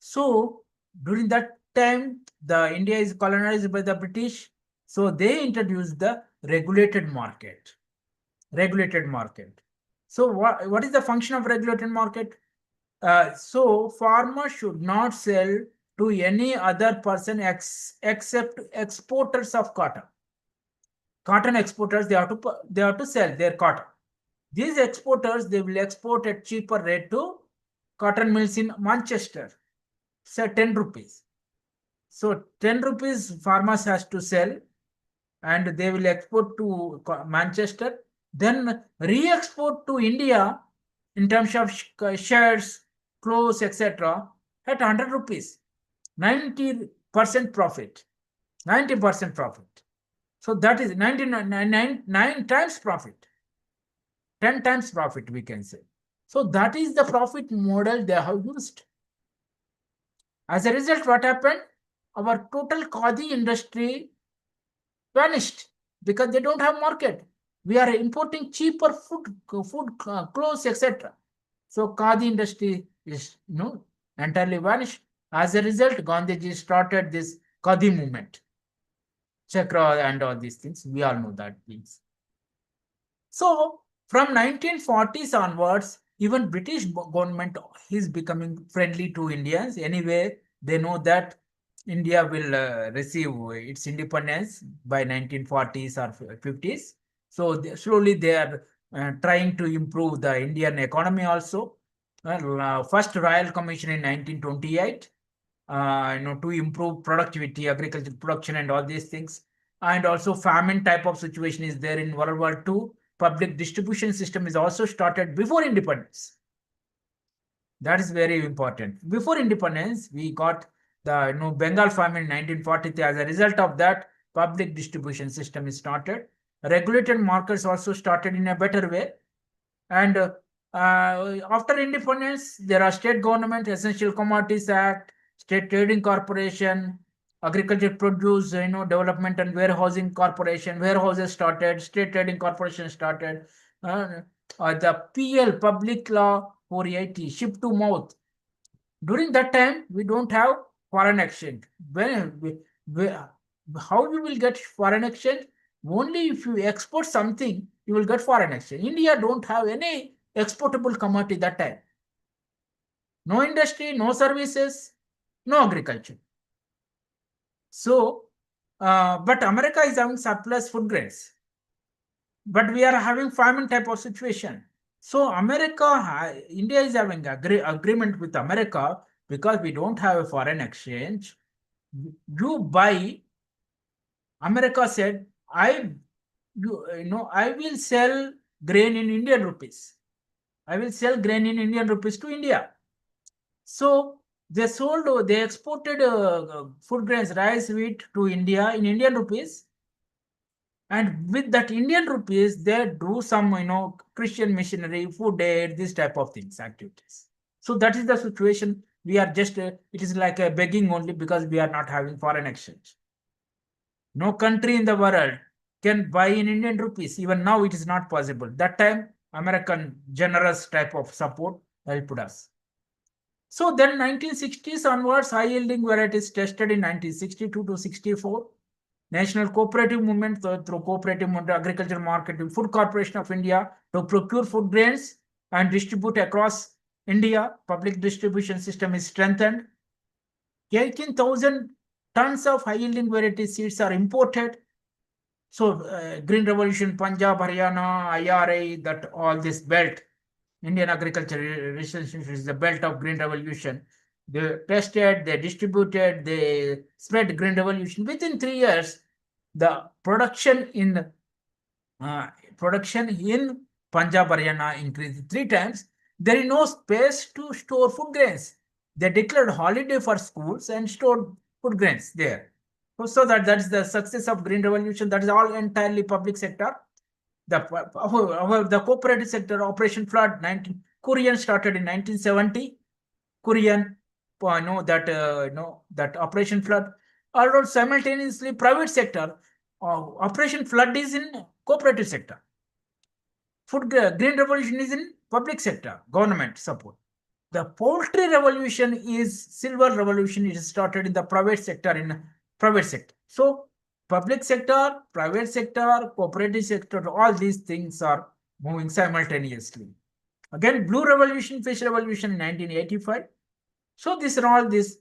So during that time, the India is colonized by the British. So they introduced the regulated market. Regulated market. So what is the function of regulated market? So farmers should not sell to any other person except exporters of cotton. Cotton exporters, they have to sell their cotton. These exporters, they will export at cheaper rate to cotton mills in Manchester, say 10 rupees. So 10 rupees farmers has to sell, and they will export to Manchester, then re-export to India in terms of shirts, clothes, etc. at 100 rupees. 90% profit. 90% profit. So that is 9 times profit. 10 times profit, we can say. So that is the profit model they have used. As a result, what happened? Our total khadi industry vanished because they don't have market. We are importing cheaper food, clothes, etc. So khadi industry is entirely vanished. As a result, Gandhiji started this khadi movement, chakra and all these things. We all know that things. So from 1940s onwards, even British government is becoming friendly to Indians. Anyway, they know that India will receive its independence by 1940s or 50s. So slowly they are trying to improve the Indian economy also. First Royal Commission in 1928, to improve productivity, agricultural production and all these things. And also famine type of situation is there in World War II. Public distribution system is also started before independence. That is very important. Before independence, we got the Bengal famine in 1943. As a result of that, public distribution system is started. Regulated markets also started in a better way. And after independence, there are state government, Essential Commodities Act, State Trading Corporation, Agriculture Produce, Development and Warehousing Corporation, warehouses started, State Trading Corporation started, the PL, Public Law 480, ship to mouth. During that time, we don't have foreign exchange. How we will get foreign exchange? Only if you export something, you will get foreign exchange. India don't have any exportable commodity that time. No industry, no services, no agriculture. So, but America is having surplus food grains. But we are having famine type of situation. So India is having agreement with America because we don't have a foreign exchange. You buy. America said, I will sell grain in Indian rupees. I will sell grain in Indian rupees to India. So they exported food grains, rice, wheat to India in Indian rupees. And with that Indian rupees, they do some, Christian missionary, food aid, this type of things, activities. So that is the situation. We are just, it is like a begging only because we are not having foreign exchange. No country in the world can buy in Indian rupees. Even now, it is not possible. That time, American generous type of support helped us. So then 1960s onwards, high yielding varieties tested in 1962 to 64. National cooperative movement through cooperative agriculture marketing, Food Corporation of India to procure food grains and distribute across India. Public distribution system is strengthened. 18,000 tons of high yielding variety seeds are imported. So Green Revolution, Punjab, Haryana, IRA, that all this belt, Indian agriculture research is the belt of Green Revolution. They tested, they distributed, they spread Green Revolution. Within 3 years, the production in Punjab, Haryana increased 3 times. There is no space to store food grains. They declared holiday for schools and stored food grains there. So that's the success of Green Revolution. That is all entirely public sector. The cooperative sector, Operation Flood, Korean started in 1970. Korean, that Operation Flood. Although simultaneously, private sector, Operation Flood is in cooperative sector. Green Revolution is in public sector, government support. The poultry revolution is silver revolution. It started in the private sector, So public sector, private sector, cooperative sector, all these things are moving simultaneously. Again, blue revolution, fish revolution in 1985. So these are all this,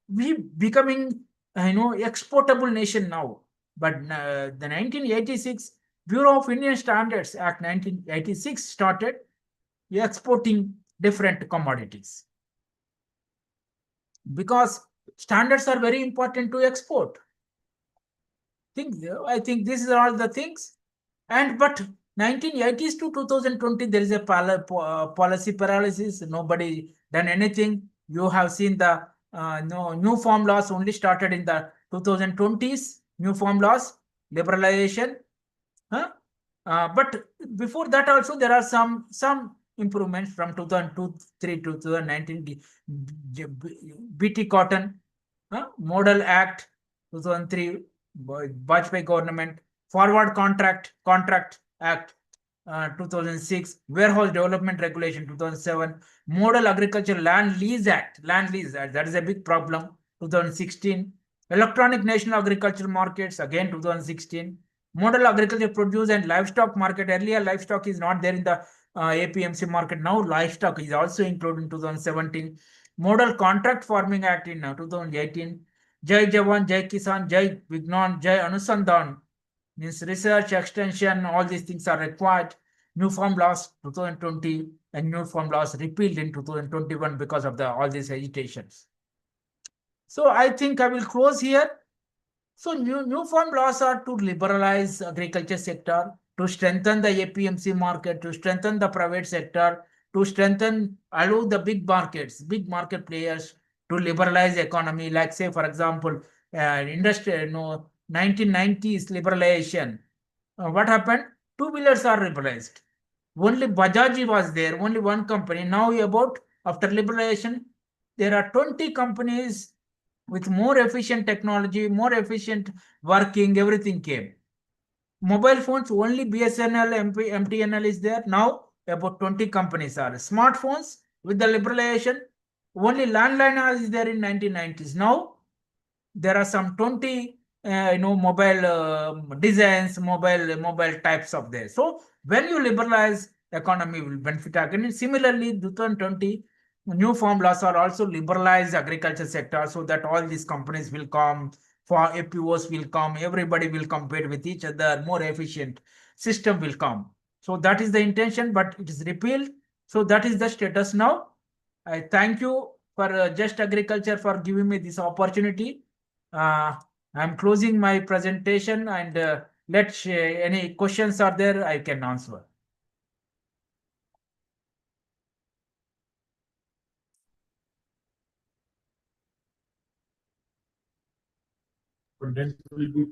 we becoming, exportable nation now. But the 1986 Bureau of Indian Standards Act 1986 started exporting different commodities. Because standards are very important to export. I think these are all the things. But 1980s to 2020, there is a policy paralysis. Nobody done anything. You have seen the new farm laws only started in the 2020s. New farm laws, liberalization. But before that also, there are some improvements from 2003 to 2019. BT Cotton, Model Act 2003, Bajpayee government, Forward Contract Act 2006, Warehouse Development Regulation 2007, Model Agriculture Land Lease Act, that is a big problem, 2016, Electronic National Agriculture Markets, again 2016, Model Agriculture Produce and Livestock Market. Earlier, livestock is not there in the APMC market. Now, livestock is also included in 2017. Model Contract Farming Act in 2018. Jai Jawan, Jai Kisan, Jai Vignan, Jai Anusandhan. Means research, extension, all these things are required. New farm laws 2020 and new farm laws repealed in 2021 because of all these agitations. So I think I will close here. So new farm laws are to liberalize agriculture sector, to strengthen the APMC market, to strengthen the private sector, to allow the big market players to liberalize economy. Like say, for example, industry, 1990s liberalization. What happened? Two-wheelers are liberalized. Only Bajaj was there, only one company. Now after liberalization, there are 20 companies with more efficient technology, more efficient working, everything came. Mobile phones, only BSNL, MTNL is there. Now about 20 companies are. Smartphones, with the liberalization, only landline is there in 1990s. Now there are some 20 mobile designs, mobile types of there. So when you liberalize, economy will benefit again. Similarly, 2020 new farm laws are also liberalized agriculture sector, so that all these companies will come, for APOs will come, everybody will compete with each other, more efficient system will come. So that is the intention, but it is repealed. So that is the status now. I thank you for Just Agriculture for giving me this opportunity. I'm closing my presentation, and any questions are there, I can answer.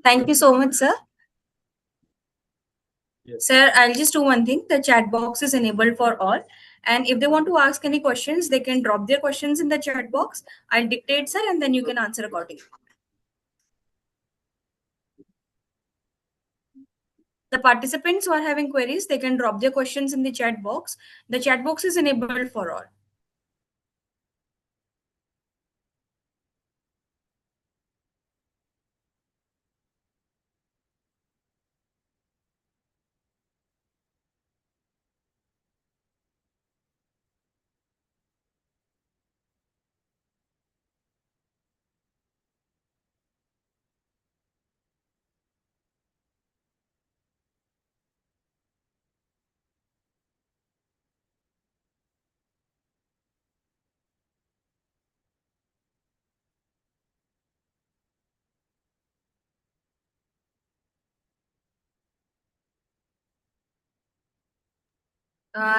Thank you so much, sir. Yes. Sir, I'll just do one thing. The chat box is enabled for all. And if they want to ask any questions, they can drop their questions in the chat box. I'll dictate, sir, and then you can answer accordingly. The participants who are having queries, they can drop their questions in the chat box. The chat box is enabled for all.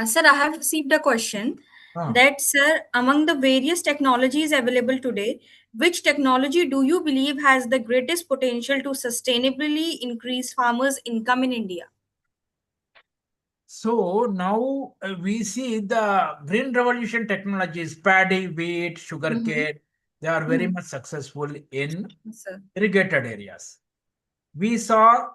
Sir, I have received a question that, sir, among the various technologies available today, which technology do you believe has the greatest potential to sustainably increase farmers' income in India? So now we see the green revolution technologies, paddy, wheat, sugarcane, they are very much successful in Yes, sir. irrigated areas. We saw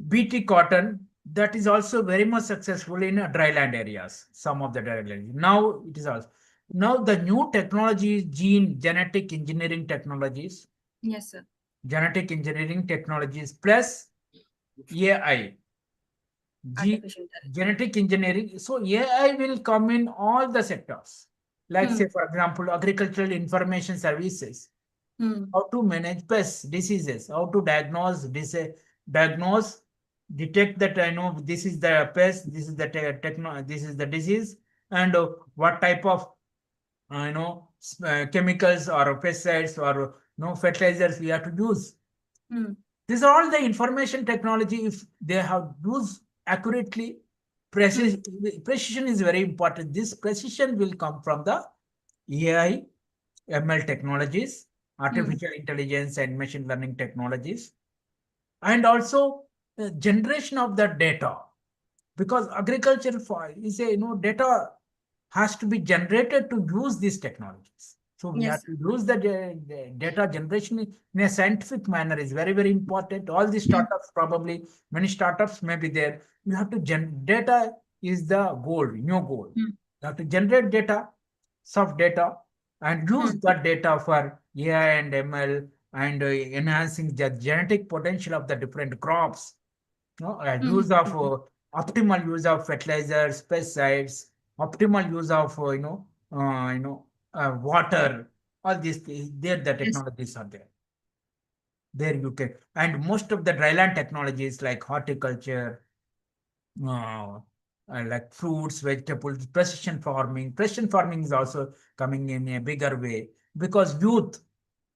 BT cotton that is also very much successful in dryland areas, some of the dryland. Now it is also now the new technology, genetic engineering technologies, Yes, sir. genetic engineering technologies plus AI, Artificial intelligence. genetic engineering. So AI will come in all the sectors. Like say, for example, agricultural information services, how to manage pests, diseases, how to diagnose, detect that I know this is the pest, this is the this is the disease, and what type of chemicals or pesticides or no fertilizers we have to use. These are all the information technology. If they have used accurately, precision is very important. This precision will come from the AI, ML technologies, artificial intelligence and machine learning technologies, and also generation of the data, because agriculture is a data has to be generated to use these technologies. So we have Yes, to use the data generation in a scientific manner is very, very important. All these startups, probably many startups may be there. You have to data is the goal, new goal. You have to generate data, soft data, and use that data for AI and ML and enhancing the genetic potential of the different crops. Use of optimal use of fertilizers, pesticides, optimal use of water. All these there the yes, technologies are there. There you can, and most of the dryland technologies like horticulture, uh, like fruits, vegetables, precision farming. Precision farming is also coming in a bigger way because youth,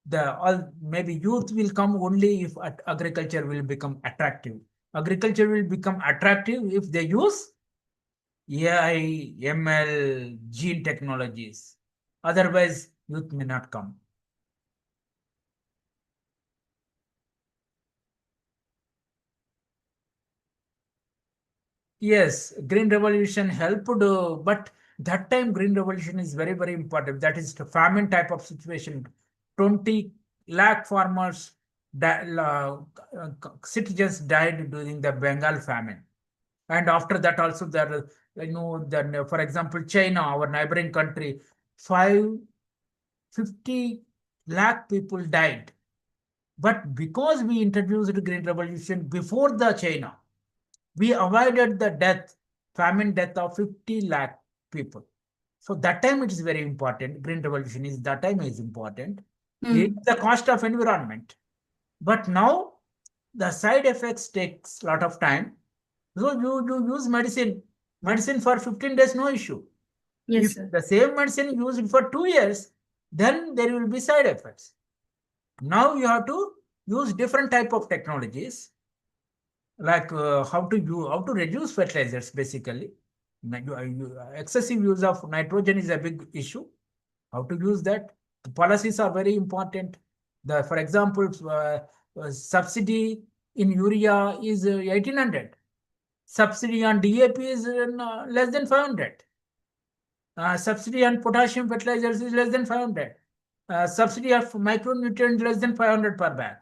the all maybe youth will come only if agriculture will become attractive. Agriculture will become attractive if they use AI, ML, gene technologies. Otherwise, youth may not come. Yes, Green Revolution helped, but that time Green Revolution is very, very important. That is the famine type of situation. 20 lakh farmers, citizens died during the Bengal famine. And after that also there, then for example, China, our neighboring country, 550 lakh people died. But because we introduced Green Revolution before the China, we avoided the famine death of 50 lakh people. So that time it is very important. Green revolution is that time is important. It's the cost of environment. But now the side effects takes a lot of time. So you use medicine for 15 days, no issue. yes, If sir. the same medicine used for 2 years, then there will be side effects. Now you have to use different type of technologies like how to reduce fertilizers basically. Excessive use of nitrogen is a big issue. How to use that? The policies are very important. For example, subsidy in urea is 1800. Subsidy on DAP is less than 500. Subsidy on potassium fertilizers is less than 500. Subsidy of micronutrients less than 500 per bag.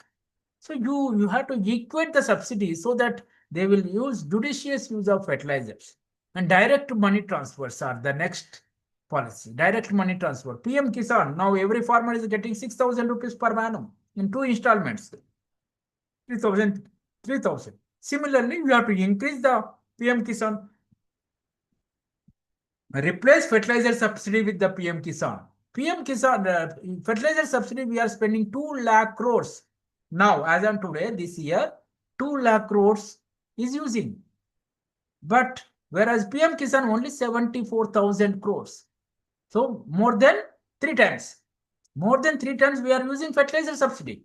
So you have to equate the subsidy so that they will use judicious use of fertilizers. And direct money transfers are the next policy. Direct money transfer. PM Kisan, now every farmer is getting 6,000 rupees per annum in 2 installments. 3,000, 3,000. Similarly, we have to increase the PM Kisan, replace fertilizer subsidy with the PM Kisan. PM Kisan, fertilizer subsidy, we are spending 2 lakh crores. Now, as on today, this year, 2 lakh crores is using. But whereas PM Kisan only 74,000 crores. So more than 3 times. More than 3 times we are using fertilizer subsidy.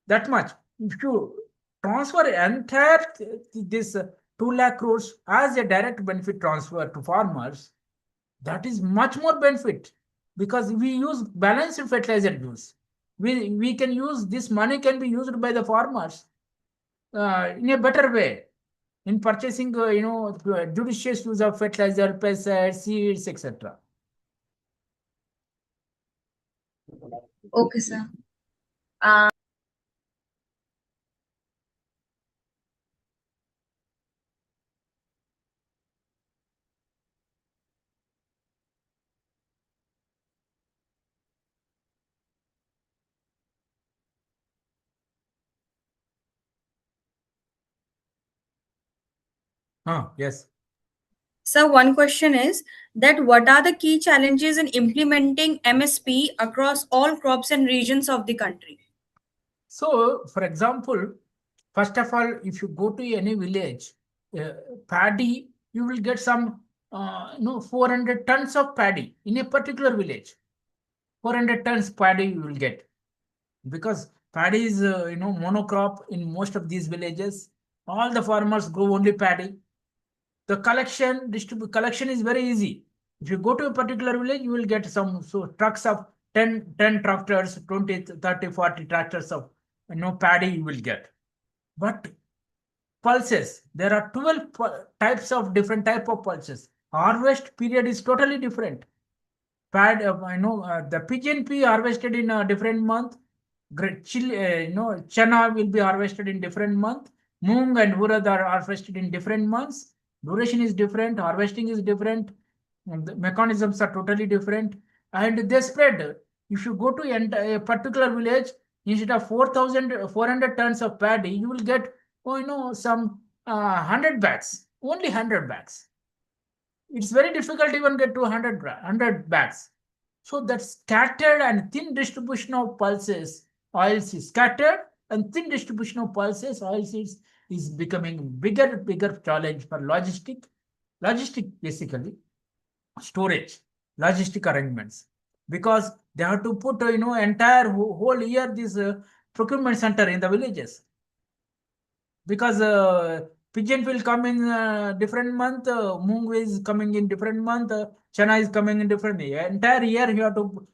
That much. If you transfer entire this 2 lakh crores as a direct benefit transfer to farmers, that is much more benefit because we use balanced fertilizer use. We can use this money can be used by the farmers in a better way in purchasing, judicious use of fertilizer, pesticides, seeds, etc. Okay, sir. Yes. So one question is that what are the key challenges in implementing MSP across all crops and regions of the country? So, for example, first of all, if you go to any village, paddy, you will get some, 400 tons of paddy in a particular village. 400 tons paddy you will get because paddy is, monocrop in most of these villages. All the farmers grow only paddy. The collection is very easy. If you go to a particular village, you will get some trucks of 10 tractors, 20, 30, 40 tractors of paddy you will get. But pulses, there are 12 types of different type of pulses. Harvest period is totally different. The pigeon pea harvested in a different month. Chana will be harvested in different month. Moong and urad are harvested in different months. Duration is different. Harvesting is different. The mechanisms are totally different, and they spread. If you go to a particular village, instead of 4,400 tons of paddy, you will get some 100 bags, only 100 bags. It's very difficult to even get to 100 bags. So that scattered and thin distribution of pulses, oilseeds, scattered and thin distribution of pulses, oilseeds is becoming bigger challenge for logistic basically, storage, logistic arrangements, because they have to put, entire whole year this procurement center in the villages. Because pigeon will come in different month, moong is coming in different month, chana is coming in different year. Entire year you have to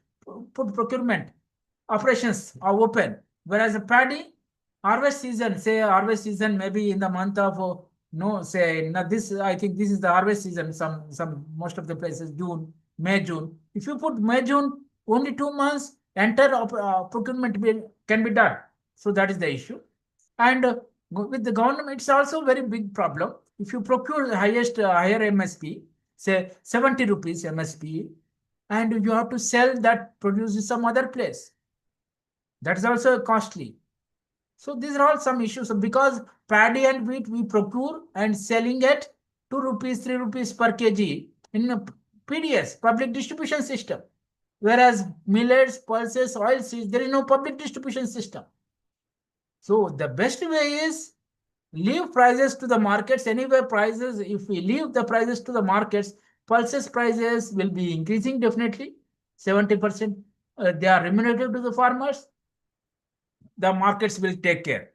put procurement operations are open. Whereas a paddy harvest season maybe in the month of I think this is the harvest season. Some most of the places June, May, June. If you put May, June, only 2 months, entire procurement can be done. So that is the issue. And with the government, it's also a very big problem. If you procure the higher MSP, say 70 rupees MSP, and you have to sell that produce in some other place, that is also costly. So these are all some issues. Because paddy and wheat we procure and selling at 2 rupees, 3 rupees per kg in a PDS, public distribution system. Whereas millets, pulses, oilseeds, there is no public distribution system. So the best way is leave prices to the markets. Anyway, prices, if we leave the prices to the markets, pulses prices will be increasing definitely. 70%. They are remunerative to the farmers. The markets will take care.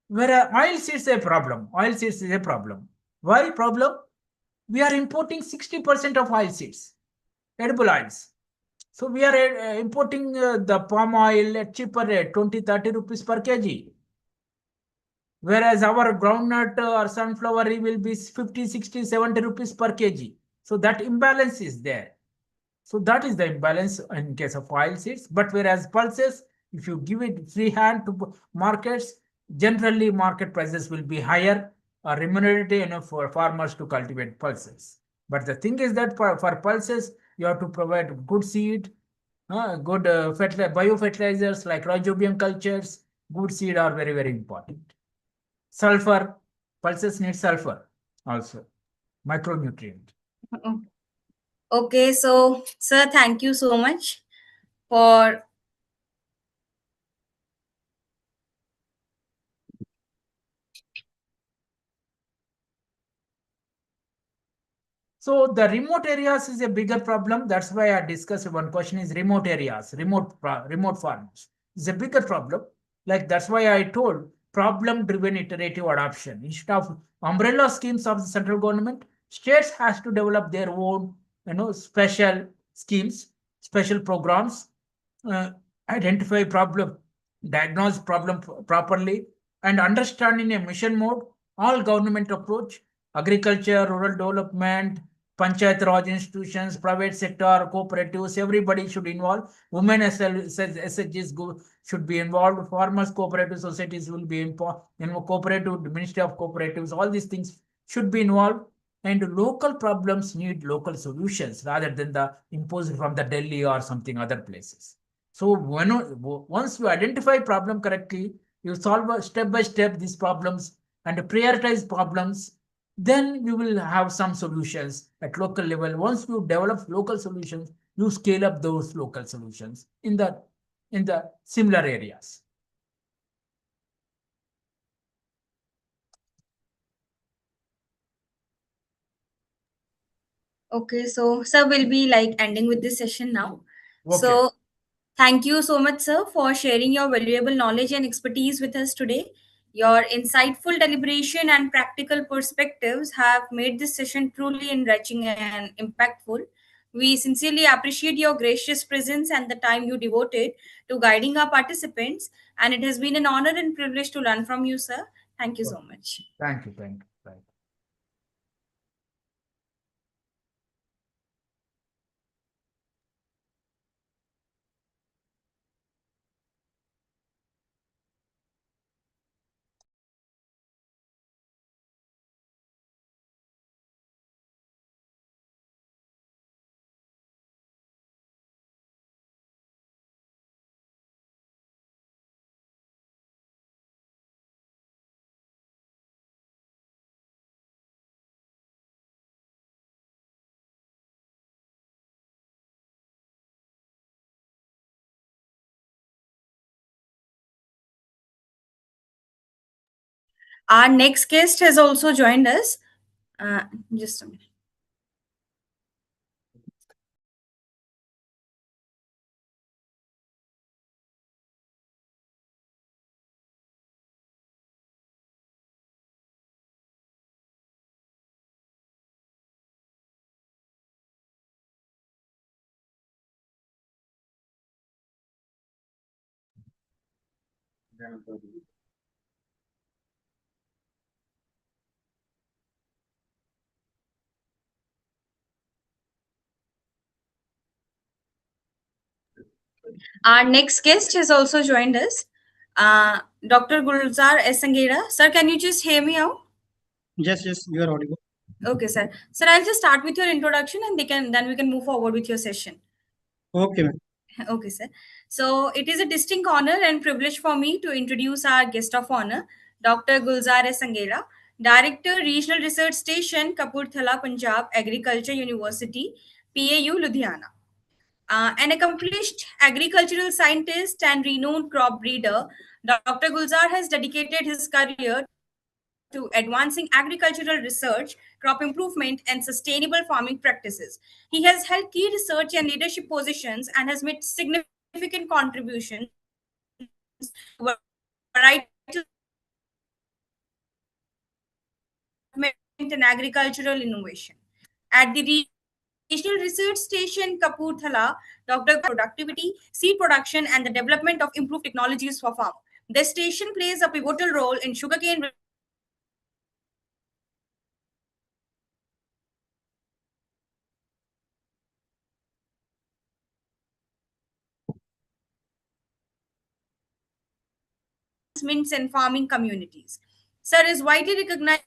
Whereas oilseeds is a problem. Oilseeds is a problem. Why problem? We are importing 60% of oilseeds, edible oils. So we are importing the palm oil at cheaper rate, 20, 30 rupees per kg. Whereas our groundnut or sunflower will be 50, 60, 70 rupees per kg. So that imbalance is there. So that is the imbalance in case of oilseeds. But whereas pulses, if you give it free hand to markets, generally market prices will be higher remunerative enough for farmers to cultivate pulses. But the thing is that for pulses, you have to provide good seed, good biofertilizers like rhizobium cultures, good seed are very, very important. Sulfur, pulses need sulfur also, micronutrient. Okay, so sir, thank you so much for So the remote areas is a bigger problem. That's why I discussed one question is remote areas, remote farms. It's a bigger problem. Like that's why I told problem-driven iterative adoption. Instead of umbrella schemes of the central government, states has to develop their own, special schemes, special programs, uh, identify problem, diagnose problem properly, and understand in a mission mode all government approach, agriculture, rural development, panchayat raj institutions, private sector, cooperatives, everybody should involve. Women SHGs should be involved. Farmers cooperative societies will be involved. Cooperative Ministry of Cooperatives. All these things should be involved. And local problems need local solutions rather than the imposed from the Delhi or something other places. So once you identify problem correctly, you solve step by step these problems and prioritize problems, then you will have some solutions at local level. Once you develop local solutions, you scale up those local solutions in the similar areas. okay. So sir, we'll be like ending with this session now. Okay. So thank you so much, sir, for sharing your valuable knowledge and expertise with us today. Your insightful deliberation and practical perspectives have made this session truly enriching and impactful. We sincerely appreciate your gracious presence and the time you devoted to guiding our participants. And it has been an honor and privilege to learn from you, sir. Thank you so much. Thank you. Thank you. Bye. Our next guest has also joined us. Uh, just a minute. Our next guest has also joined us. Dr. Gulzar S. Sangera. Sir, can you just hear me out? Yes, yes, you are audible. Okay, sir. Sir, I'll just start with your introduction and then we can move forward with your session. Okay, ma'am. Okay, sir. So it is a distinct honor and privilege for me to introduce our guest of honor, Dr. Gulzar S. Sangera, Director, Regional Research Station, Kapurthala, Punjab, Agriculture University, PAU, Ludhiana. An accomplished agricultural scientist and renowned crop breeder, Dr. Gulzar has dedicated his career to advancing agricultural research, crop improvement, and sustainable farming practices. He has held key research and leadership positions and has made significant contributions to varietal development and agricultural innovation. At the Regional Research Station Kapurthala, Dr. productivity, seed production, and the development of improved technologies for farm. The station plays a pivotal role in sugarcane advancements in farming communities. Sir is widely recognized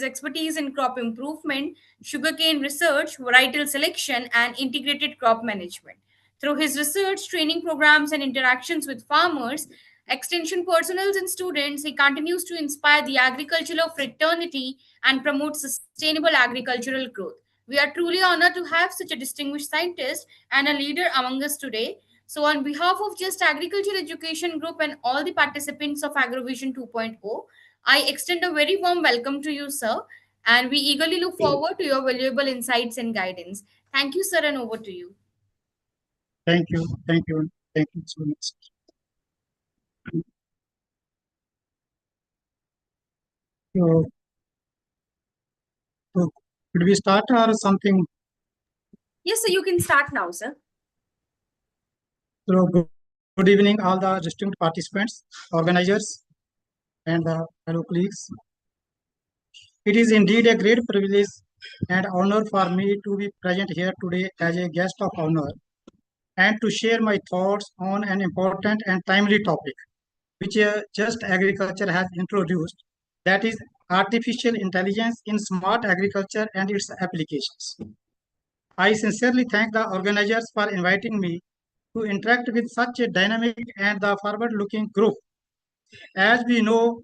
expertise in crop improvement, sugarcane research, varietal selection, and integrated crop management. Through his research, training programs, and interactions with farmers, extension personnel, and students, he continues to inspire the agricultural fraternity and promote sustainable agricultural growth. We are truly honored to have such a distinguished scientist and a leader among us today. So, on behalf of Just Agriculture Education Group and all the participants of AgroVision 2.0, I extend a very warm welcome to you, sir, and we eagerly look forward to your valuable insights and guidance. Thank you, sir, and over to you. Thank you. Thank you. Thank you so much. So, so could we start or something? Yes, sir, you can start now, sir. So, good evening, all the distinct participants, organizers, and the fellow colleagues. It is indeed a great privilege and honor for me to be present here today as a guest of honor and to share my thoughts on an important and timely topic, which Just Agriculture has introduced, that is artificial intelligence in smart agriculture and its applications. I sincerely thank the organizers for inviting me to interact with such a dynamic and the forward-looking group. As we know,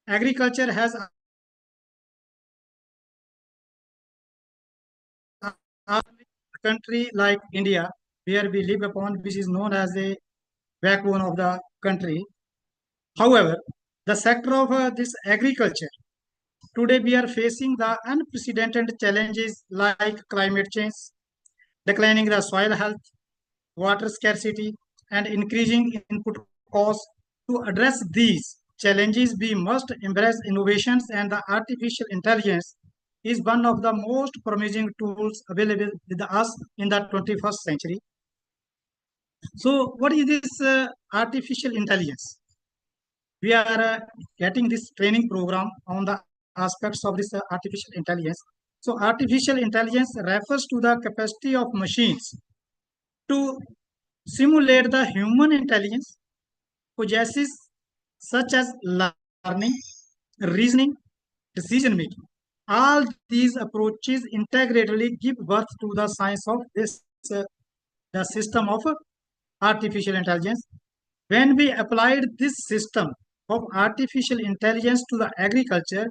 agriculture has a country like India, where we live upon, which is known as a backbone of the country. However, the sector of this agriculture, today we are facing the unprecedented challenges like climate change, declining the soil health, water scarcity, and increasing input costs. To address these challenges, we must embrace innovations, and the artificial intelligence is one of the most promising tools available with us in the 21st century. So, what is this artificial intelligence? We are getting this training program on the aspects of this artificial intelligence. So, artificial intelligence refers to the capacity of machines to simulate the human intelligence possesses, such as learning, reasoning, decision making. All these approaches integratedly give birth to the science of this the system of artificial intelligence. When we applied this system of artificial intelligence to the agriculture,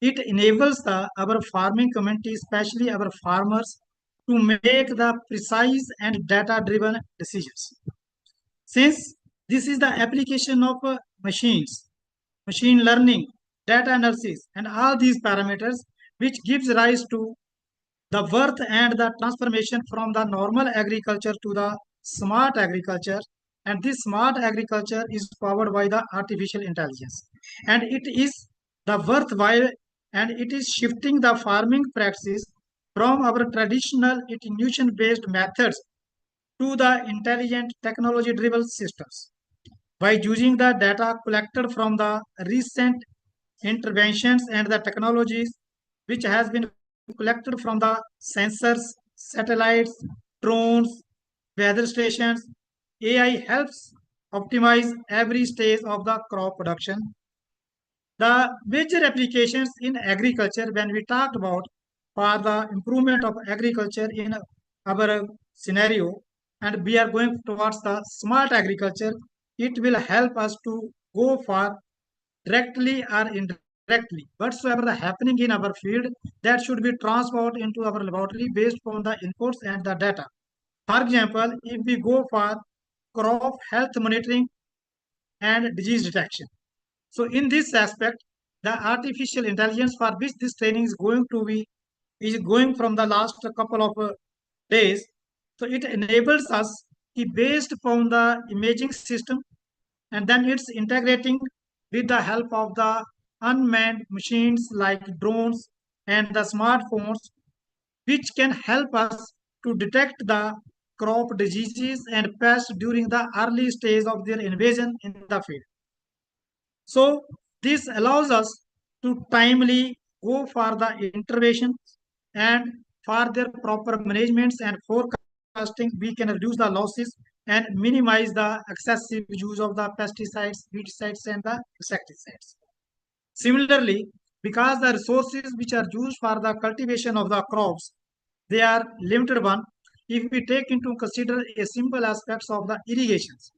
it enables our farming community, especially our farmers, to make the precise and data-driven decisions. Since this is the application of machines, machine learning, data analysis, and all these parameters, which gives rise to the birth and the transformation from the normal agriculture to the smart agriculture. And this smart agriculture is powered by the artificial intelligence. And it is the worthwhile, and it is shifting the farming practices from our traditional intuition-based methods to the intelligent technology-driven systems. By using the data collected from the recent interventions and the technologies which has been collected from the sensors, satellites, drones, weather stations, AI helps optimize every stage of the crop production. The major applications in agriculture, when we talked about for the improvement of agriculture in our scenario, and we are going towards the smart agriculture, it will help us to go for directly or indirectly. Whatsoever the happening in our field, that should be transferred into our laboratory based on the inputs and the data. For example, if we go for crop health monitoring and disease detection. So in this aspect, the artificial intelligence for which this training is going from the last couple of days. So it enables us based upon the imaging system, and then it's integrating with the help of the unmanned machines like drones and the smartphones, which can help us to detect the crop diseases and pests during the early stage of their invasion in the field. So this allows us to timely go for the intervention, and for their proper management and forecasting, we can reduce the losses and minimize the excessive use of the pesticides, weedicides, and the insecticides. Similarly, because the resources which are used for the cultivation of the crops, they are limited one. If we take into consider a simple aspects of the irrigations,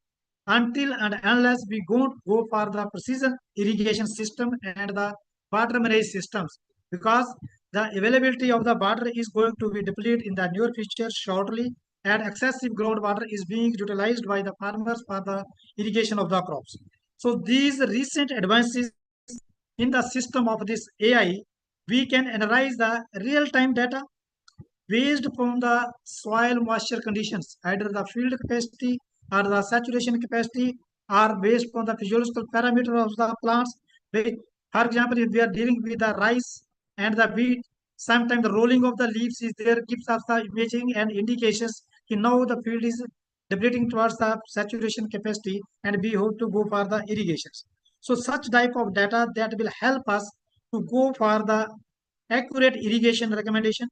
until and unless we don't go for the precision irrigation system and the water management systems, because the availability of the water is going to be depleted in the near future shortly, and excessive groundwater is being utilized by the farmers for the irrigation of the crops. So these recent advances in the system of this AI, we can analyze the real-time data based upon the soil moisture conditions, either the field capacity or the saturation capacity, are based on the physiological parameter of the plants. For example, if we are dealing with the rice and the wheat, sometimes the rolling of the leaves is there, gives us the imaging and indications. Now the field is depleting towards the saturation capacity, and we have to go for the irrigations. So such type of data that will help us to go for the accurate irrigation recommendation,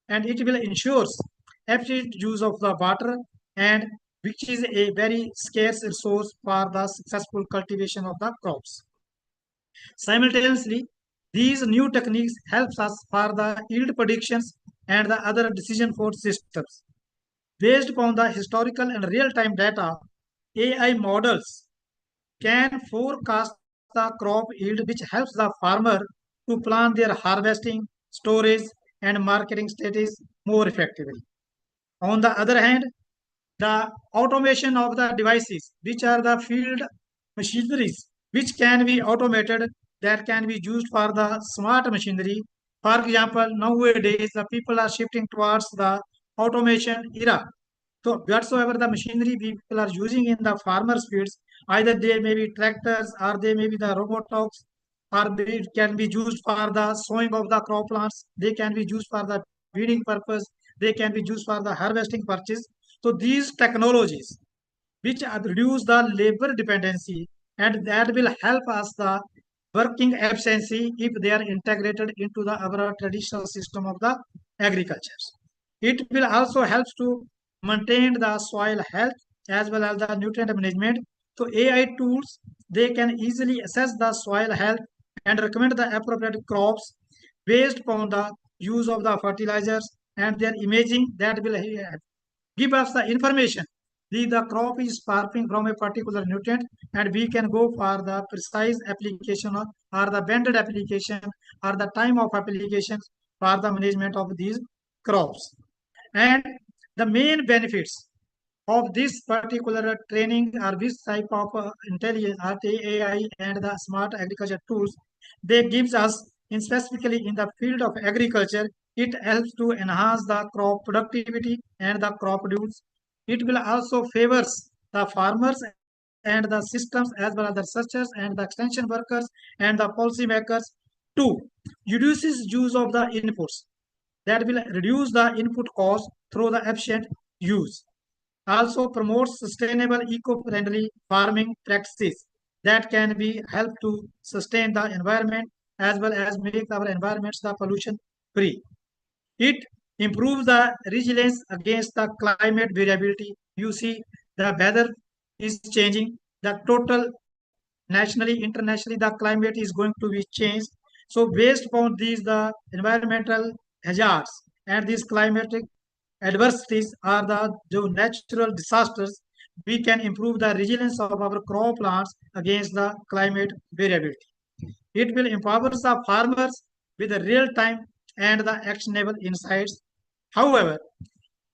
and it will ensures efficient use of the water, and which is a very scarce resource for the successful cultivation of the crops. Simultaneously, these new techniques helps us for the yield predictions and the other decision support systems. Based upon the historical and real-time data, AI models can forecast the crop yield, which helps the farmer to plan their harvesting, storage, and marketing strategies more effectively. On the other hand, the automation of the devices, which are the field machineries, which can be automated, that can be used for the smart machinery. For example, nowadays the people are shifting towards the automation era. So whatsoever the machinery people are using in the farmers' fields, either they may be tractors or they may be the robots, or they can be used for the sowing of the crop plants. They can be used for the weeding purpose. They can be used for the harvesting purpose. So these technologies, which reduce the labor dependency, and that will help us the working efficiency if they are integrated into the our traditional system of the agriculture. It will also help to maintain the soil health as well as the nutrient management. So AI tools, they can easily assess the soil health and recommend the appropriate crops based upon the use of the fertilizers and their imaging, that will give us the information. The crop is starving from a particular nutrient, and we can go for the precise application or the banded application or the time of application for the management of these crops. And the main benefits of this particular training or this type of intelligence or the AI and the smart agriculture tools, they gives us, in specifically in the field of agriculture, it helps to enhance the crop productivity and the crop yields. It will also favors the farmers and the systems as well as the researchers and the extension workers and the policymakers to reduces use of the inputs, that will reduce the input cost through the efficient use. Also promotes sustainable eco-friendly farming practices that can be help to sustain the environment as well as make our environments the pollution free. It improves the resilience against the climate variability. You see, the weather is changing. The total nationally, internationally, the climate is going to be changed. So based upon these, the environmental hazards and these climatic adversities are the natural disasters, we can improve the resilience of our crop plants against the climate variability. It will empower the farmers with the real-time and the actionable insights. However,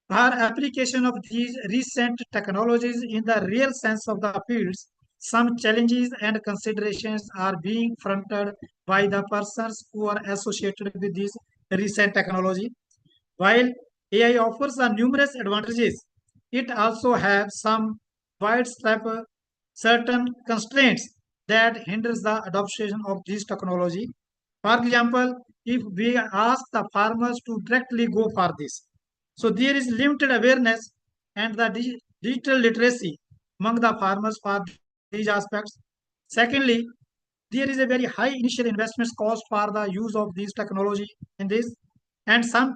for application of these recent technologies in the real sense of the fields, some challenges and considerations are being fronted by the persons who are associated with this recent technology. While AI offers numerous advantages, it also has some widespread certain constraints that hinders the adoption of this technology. For example, if we ask the farmers to directly go for this, so there is limited awareness and the digital literacy among the farmers for these aspects. Secondly, there is a very high initial investments cost for the use of these technology in this, and some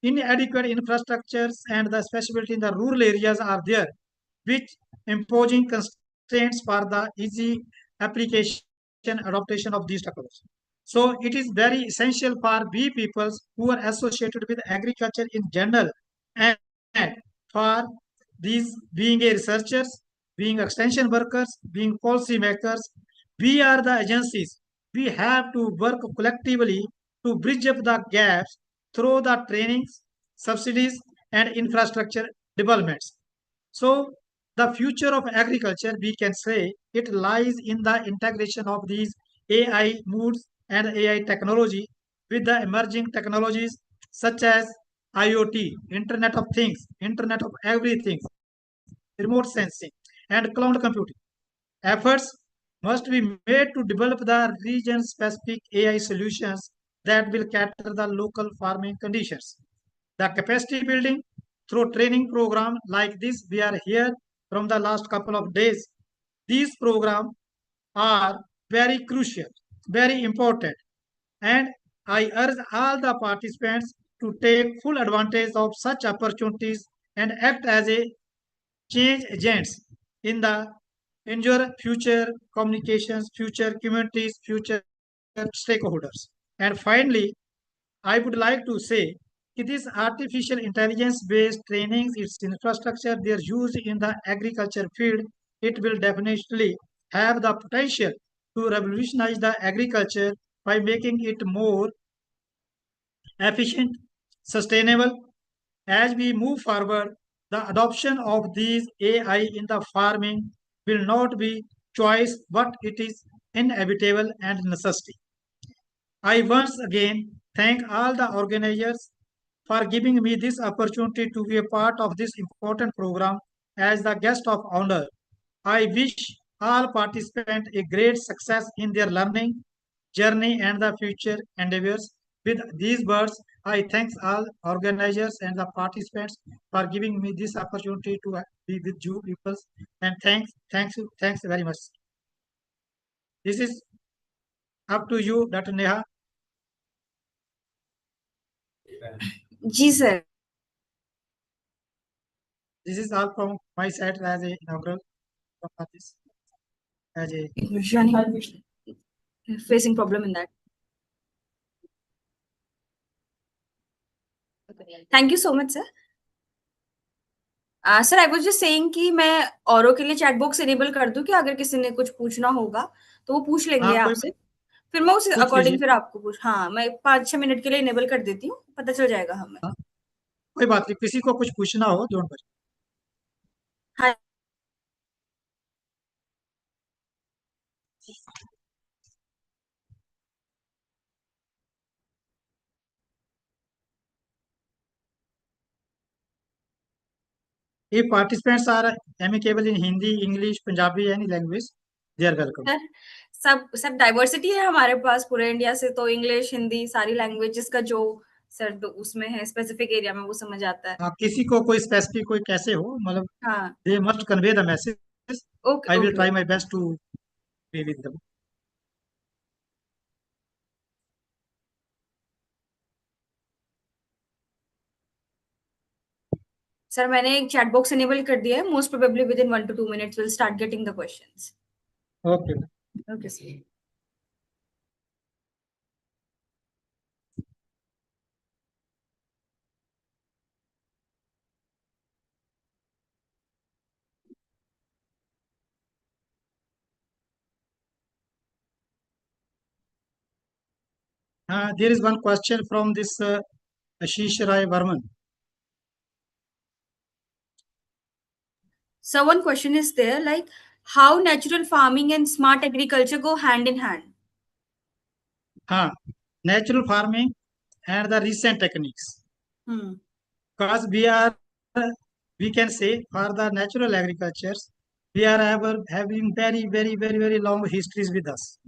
inadequate infrastructures and the accessibility in the rural areas are there, which imposing constraints for the easy application adaptation of these technologies. So it is very essential for we peoples who are associated with agriculture in general and for these being a researchers, being extension workers, being policy makers, we are the agencies. We have to work collectively to bridge up the gaps through the trainings, subsidies, and infrastructure developments. So the future of agriculture, we can say, it lies in the integration of these AI moods and AI technology with the emerging technologies such as IoT, Internet of Things, Internet of Everything, remote sensing, and cloud computing. Efforts must be made to develop the region-specific AI solutions that will cater the local farming conditions. The capacity building through training program like this, we are here from the last couple of days. These programs are very crucial, very important, and I urge all the participants to take full advantage of such opportunities and act as a change agents in the ensure future communications, future communities, future stakeholders. And finally, I would like to say it is artificial intelligence based trainings, its infrastructure they are used in the agriculture field. It will definitely have the potential to revolutionize the agriculture by making it more efficient, sustainable. As we move forward, the adoption of these AI in the farming will not be choice, but it is inevitable and necessity. I once again thank all the organizers for giving me this opportunity to be a part of this important program as the guest of honor. I wish all participants a great success in their learning journey and the future endeavors. With these words, I thank all organizers and the participants for giving me this opportunity to be with you people. And thanks very much. This is up to you, Dr. Neha. जी sir. This is all from my side as a inaugural of this. As a Facing problem in that. Thank you so much, sir. Sir I was just saying कि मैं औरों के लिए chat box enable कर दूं कि अगर किसी ने कुछ पूछना होगा तो वो पूछ लेंगे हाँ, आपसे. फिर मैं उस पूछ अकॉर्डिंग लीजिए. फिर आपको पूछ. हाँ, मैं 5-6 मिनट के लिए इनेबल कर देती हूँ, पता चल जाएगा हमें. हाँ, कोई बात नहीं, किसी को कुछ पूछना हो डोंट वरी. हाँ. If participants are amicable in Hindi, English, Punjabi, any language, they are welcome. Sir सब डाइवर्सिटी है हमारे पास पूरे इंडिया से, तो इंग्लिश, हिंदी सारी लैंग्वेजेस का जो सर उसमें है स्पेसिफिक एरिया में वो समझ आता है. हाँ, किसी को कोई स्पेसिफिक कोई कैसे हो मतलब हाँ. they must convey the message. Okay. I will try my best to be with them. Sir मैंने एक चैट बॉक्स इनेबल कर दिया है. Most probably with in 1 to 2 minutes we'll start getting the questions. Okay. Okay, sir. There is one question from this Ashish Rai Varman. So one question is there, like how natural farming and smart agriculture go hand in hand? Natural farming and the recent techniques. Because we can say for the natural agricultures, we are having very long histories with us.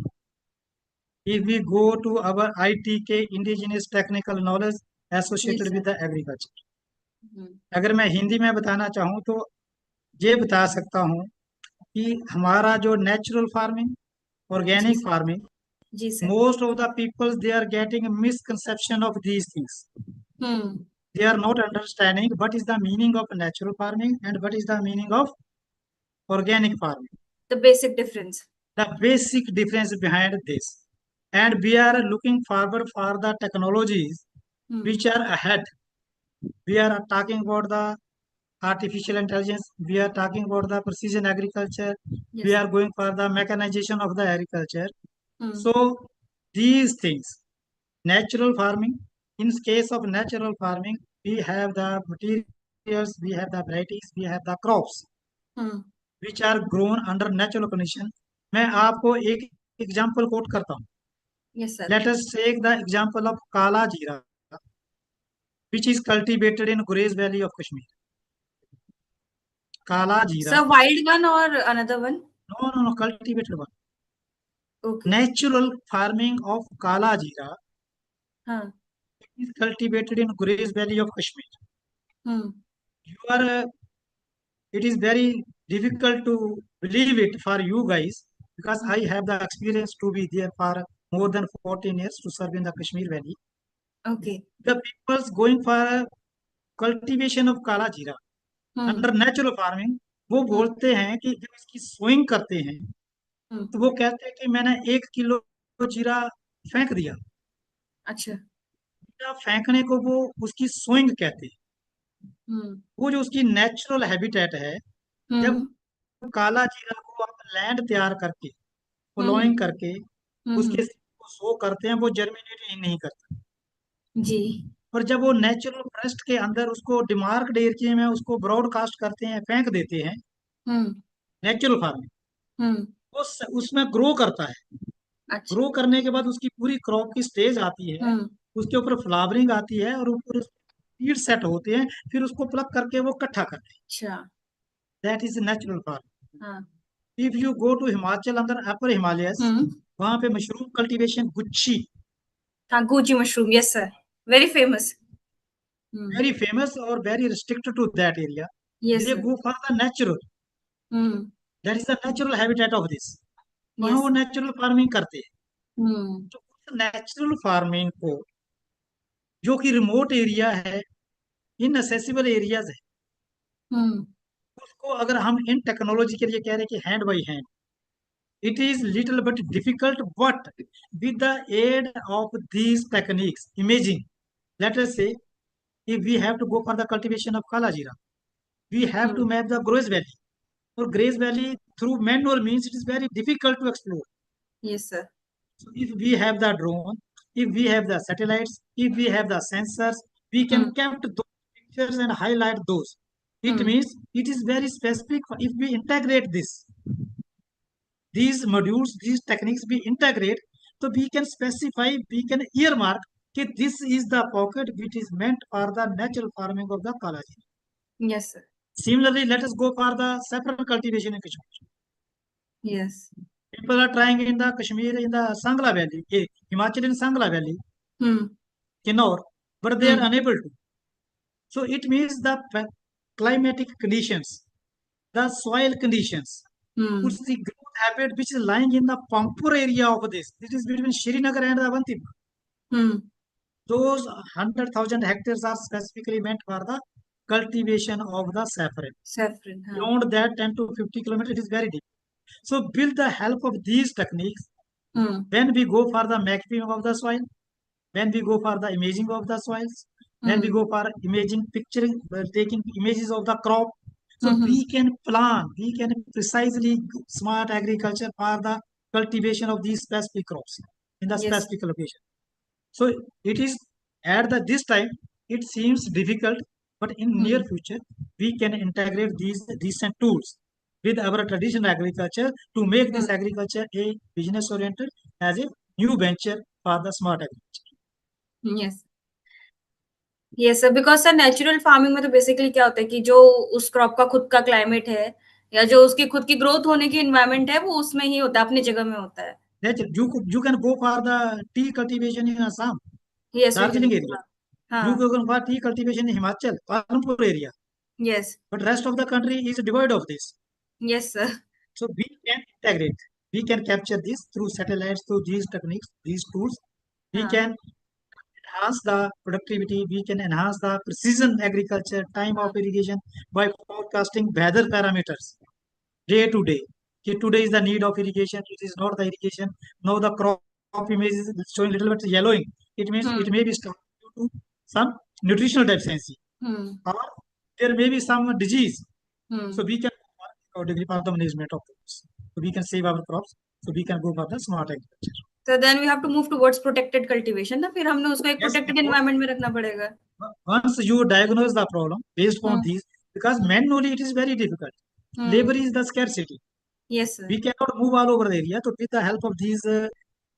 If we go to our ITK, indigenous technical knowledge associated Yes, with the agriculture. अगर मैं हिंदी में बताना चाहूँ तो ये बता सकता हूँ कि हमारा जो नेचुरल फार्मिंग, ऑर्गेनिक फार्मिंग, जी sir. most of the people they are getting a misconception of these things. They are not understanding what is the meaning of natural farming and what is the meaning of organic farming. The basic difference. The basic difference behind this. and we are looking forward for the technologies which are ahead. We are talking about the artificial intelligence, we are talking about the precision agriculture, Yes, we sir. are going for the mechanization of the agriculture. Hmm. So these things, natural farming, in case of natural farming, we have the materials, we have the varieties, we have the crops Hmm. which are grown under natural condition. मैं आपको एक example coat करता हूँ. Yes, sir. Let us take the example of Kala Jeera, which is cultivated in Gurez Valley of Kashmir. Kala Jeera. Sir, wild one or another one? No, cultivated one. Okay. Natural farming of Kala Jeera Huh. is cultivated in Gurez Valley of Kashmir. Hmm. You are, it is very difficult to believe it for you guys because I have the experience to be there for more than 14 years to serve in the Kashmir Valley. Okay. The people's going for cultivation of Kala Jeera Hmm. Under natural farming वो बोलते हैं कि जब इसकी sowing करते हैं Hmm. तो वो कहते हैं कि मैंने 1 किलो जीरा फेंक दिया. अच्छा. जीरा फेंकने को वो उसकी सोइंग कहते हैं. Hmm. वो जो उसकी नेचुरल हैबिटेट है, जब Hmm. काला जीरा को आप लैंड तैयार करके हम्म. फ्लोइंग करके उसके हम्म. seed को सो करते हैं, वो जर्मिनेट ही नहीं करता. जी. और जब वो नेचुरल फॉरेस्ट के अंदर उसको डिमार्क्ड एरिया में उसको ब्रॉडकास्ट करते हैं, फेंक देते हैं, हम्म. नेचुरल फार्मिंग हम्म. वो उसमें ग्रो करता है. अच्छा. ग्रो करने के बाद उसकी पूरी क्रॉप की स्टेज आती है, हम्म. उसके ऊपर फ्लावरिंग आती है और ऊपर सीड सेट होते हैं, फिर उसको प्लग करके वो इकट्ठा करते हैं. अच्छा. That is natural farming. हाँ. If you go to Himachal अंदर अपर हिमालयस, हम्म. वहां पे मशरूम कल्टीवेशन गुच्छी हाँ, Gucci mushroom. Yes, sir. Very famous. Hmm. Very famous और very restricted to that area. Yes, they sir. Go for the natural. Hmm. That is the natural habitat of this. वहां Yes, वो sir. Natural farming करते हैं. हम्म. तो उस natural farming को जो कि रिमोट एरिया है, इनएसेसिबल एरियाज है, हम्म. उसको अगर हम इन टेक्नोलॉजी के लिए कह रहे हैं कि hand by hand, it is little bit difficult, but with the aid of these techniques, imaging, let us say, if we have to go for the cultivation of Kala Jeera, we have to hmm. map the Grace Valley. Or Grace Valley through manual means it is very difficult to explore. Yes, sir. So if we have the drone, if we have the satellites, if we have the sensors, we can hmm. capture those pictures and highlight those. It hmm. means it is very specific. If we integrate this, these modules, these techniques we integrate, so we can specify, we can earmark that this is the pocket which is meant for the natural farming of the Kala Jeera. Yes, sir. Similarly, let us go for the saffron cultivation in Kashmir. Yes. People are trying in the Kashmir, in the Sangla Valley, Himachal in Sangla Valley, hmm. Kinnaur, but they are hmm. unable to. So it means the climatic conditions, the soil conditions, hmm. puts the growth habit which is lying in the Pampur area of this. It is between Srinagar and Avantiputra. Hmm. Those 100,000 hectares are specifically meant for the cultivation of the saffron. Saffron. हाँ. Beyond that 10 to 50 kilometers, it is very deep. So, with the help of these techniques, hmm. when we go for the mapping of the soil, when we go for the imaging of the soils, when we hmm. go for imaging, picturing, taking images of the crop, so hmm. we can plan, we can precisely smart agriculture for the cultivation of these specific crops in the Yes. specific location. So it is at the this time it seems difficult, but in near future we can integrate these recent tools with our traditional agriculture to make this agriculture a business oriented as a new venture for the smart agriculture. Yes. Yes, sir. Because sir natural farming में तो basically क्या होता है कि जो उस crop का खुद का क्लाइमेट है या जो उसकी खुद की ग्रोथ होने की एनवायरनमेंट है वो उसमें ही होता है, अपनी जगह में होता है. You can go for the tea cultivation in Assam, Yes, we can. Darjeeling area. You हाँ. can go for tea cultivation in Himachal, Palampur area. Yes. But rest of the country is devoid of this. Yes, sir. So we can integrate. We can capture this through satellites, through these techniques, these tools. We हाँ. can enhance the productivity. We can enhance the precision agriculture, time of irrigation by forecasting weather parameters day to day. Okay, today is the need of irrigation. It is not the irrigation. Now the crop crop image is showing little bit yellowing, it means it may be due to some nutritional deficiency, or there may be some disease. So we can accordingly for the management of crops. So we can save our crops. So we can go for the smart agriculture. So then we have to move towards protected cultivation ना, फिर हमने उसको एक Yes, protected of course. environment में रखना पड़ेगा. Once you diagnose the problem based on these, because manually it is very difficult. Labor is the scarcity. Yes, sir. We cannot move all over the area. So with the help of these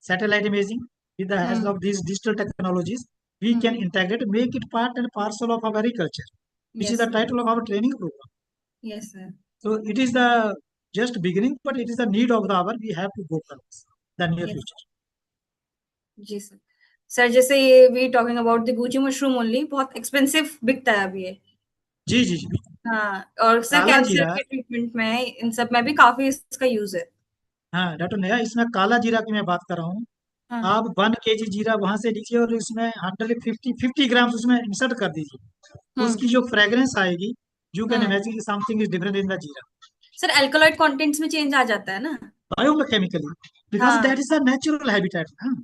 satellite imaging, with the help of these digital technologies, we can integrate, make it part and parcel of our agriculture, which Yes, is the sir. title of our training program. Yes, sir. So it is the just beginning, but it is the need of the hour. We have to go for this, the near Yes. future. जी sir. Sir जैसे ये we talking about the Gucci mushroom only, बहुत expensive बिकता है अभी ये. जी जी जी. हाँ, और सर काला कैंसर जीरा. के ट्रीटमेंट में इन सब में भी काफी इसका यूज है. हाँ डॉक्टर नेहा, इसमें काला जीरा की मैं बात कर रहा हूँ. हाँ. आप 1 kg जीरा वहां से लीजिए और इसमें 150 ग्राम उसमें इंसर्ट कर दीजिए. उसकी जो फ्रेग्रेंस आएगी, you can imagine something is different in the jeera. Sir alkaloid contents में चेंज आ जाता है ना. Biochemically, because that is the natural habitat. हाँ.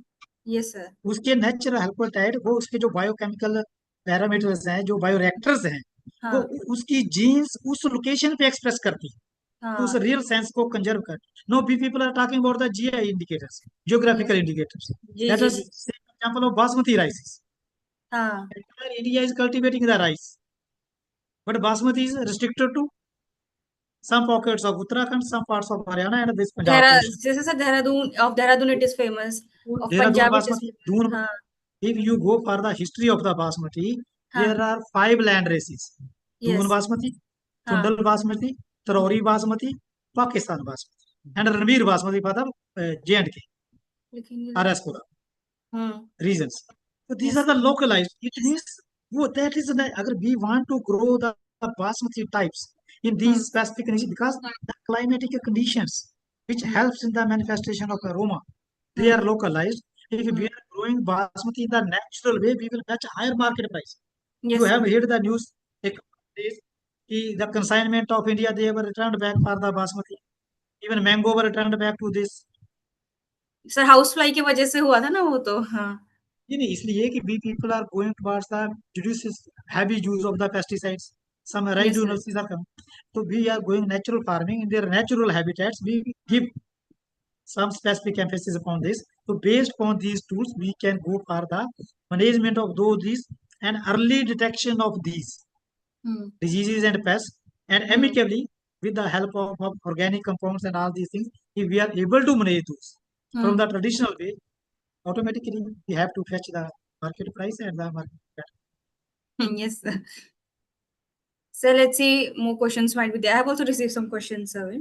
Yes sir. उसके नेचुरल हैबिटेट, वो उसके जो बायोकेमिकल पैरामीटर्स हैं, जो बायोरेक्टर्स हैं, वो उसकी जीन्स उस लोकेशन पे एक्सप्रेस करती है. तो उस रियल सेंस को कंजर्व कर. No we people are talking about the GI indicators, geographical indicators. That is example of basmati rice. India is cultivating the rice, but basmati is restricted to some pockets of Uttarakhand, some parts of Haryana, and this Punjab. जैसे sir Dehradun it is famous. Of Dehradun Punjab basmati. If you go for the history of the basmati, there are 5 land races: Doon basmati, Tundal basmati, Tarauri basmati, Pakistan basmati, and Ranbir basmati for the J&K, Araskura regions. So these are the localized. It means that is agar we want to grow the basmati types in these specific conditions, because the climatic conditions which helps in the manifestation of aroma, they are localized. If we are growing basmati in the natural way, we will fetch a higher market price. You have heard the news, the consignment of India, they were returned back for the basmati. Even mango were returned back to this. Sir house fly की वजह से हुआ था ना वो तो. हाँ. नहीं, इसलिए कि we people are going towards the judicious heavy use of the pesticides. Some residuals are coming. So we are going natural farming in their natural habitats. We give some specific emphasis upon this. So based on these tools, we can go for the management of these and early detection of these diseases and pests, and amicably with the help of organic compounds and all these things, if we are able to manage those from the traditional way, automatically we have to fetch the market price and the market. Yes, sir. So let's see, more questions might be there. I have also received some questions, sir.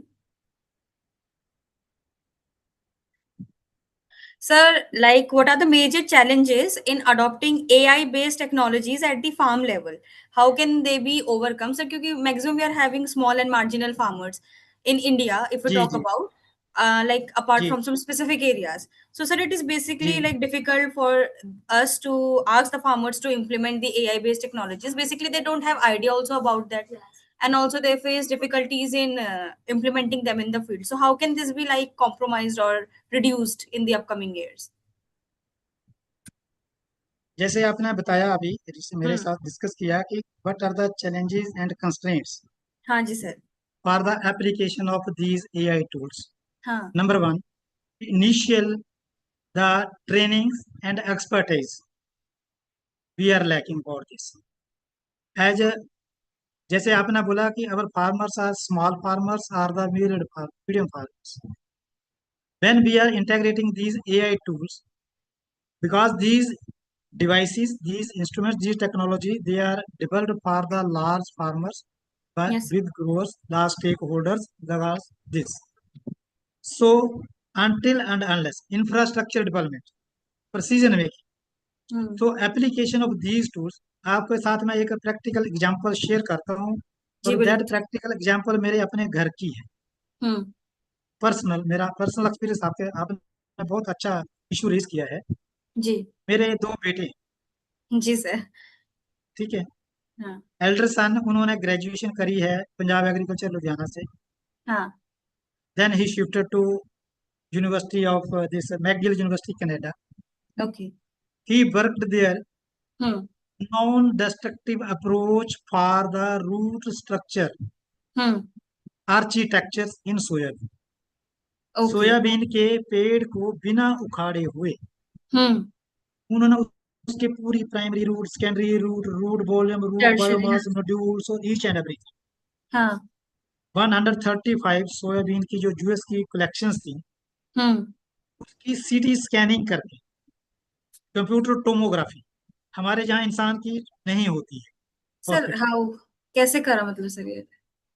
Sir, like what are the major challenges in adopting AI-based technologies at the farm level? How can they be overcome? Sir, because maximum we are having small and marginal farmers in India, if we talk about, like apart from some specific areas. So, sir, it is basically like difficult for us to ask the farmers to implement the AI-based technologies. Basically, they don't have idea also about that. And also they face difficulties in implementing them in the field. So how can this be like compromised or reduced in the upcoming years? जैसे आपने बताया अभी मेरे साथ discuss किया कि what are the challenges and constraints हाँ जी sir. for the application of these AI tools. हाँ. Number 1, initial the trainings and expertise we are lacking for this. As जैसे आपने बोला कि our farmers are small farmers or the medium farmers. When we are integrating these AI tools, because these devices, these instruments, these technology, they are developed for the large farmers, but with growers, large stakeholders, this. So until and unless infrastructure development, precision making, so application of these tools, आपके साथ में एक practical example share करता हूँ. और that practical example मेरे अपने घर की है. पर्सनल, मेरा पर्सनल एक्सपीरियंस आपने बहुत अच्छा इशू रेज किया है. जी. मेरे 2 बेटे. जी सर. ठीक है. एल्डर सन, उन्होंने ग्रेजुएशन करी है पंजाब एग्रीकल्चर लुधियाना से. हाँ. Then he shifted to University of this McGill University, Canada. Okay. He worked there Hmm. non-destructive approach for the root structure Hmm. architectures in soybean. Okay. Soybean के पेड़ को बिना उखाड़े हुए Hmm. उन्होंने उसके पूरी primary root, secondary root, root volume, root Tertiary. Biomass, nodules और ईच एंड एवरीथिंग हाँ. 135 सोयाबीन की जो यूएस की कलेक्शंस थी Hmm. उसकी सीटी स्कैनिंग करके, कंप्यूटर टोमोग्राफी हमारे जहाँ इंसान की नहीं होती है सर हॉस्पिटल, हाउ कैसे करा मतलब सर ये?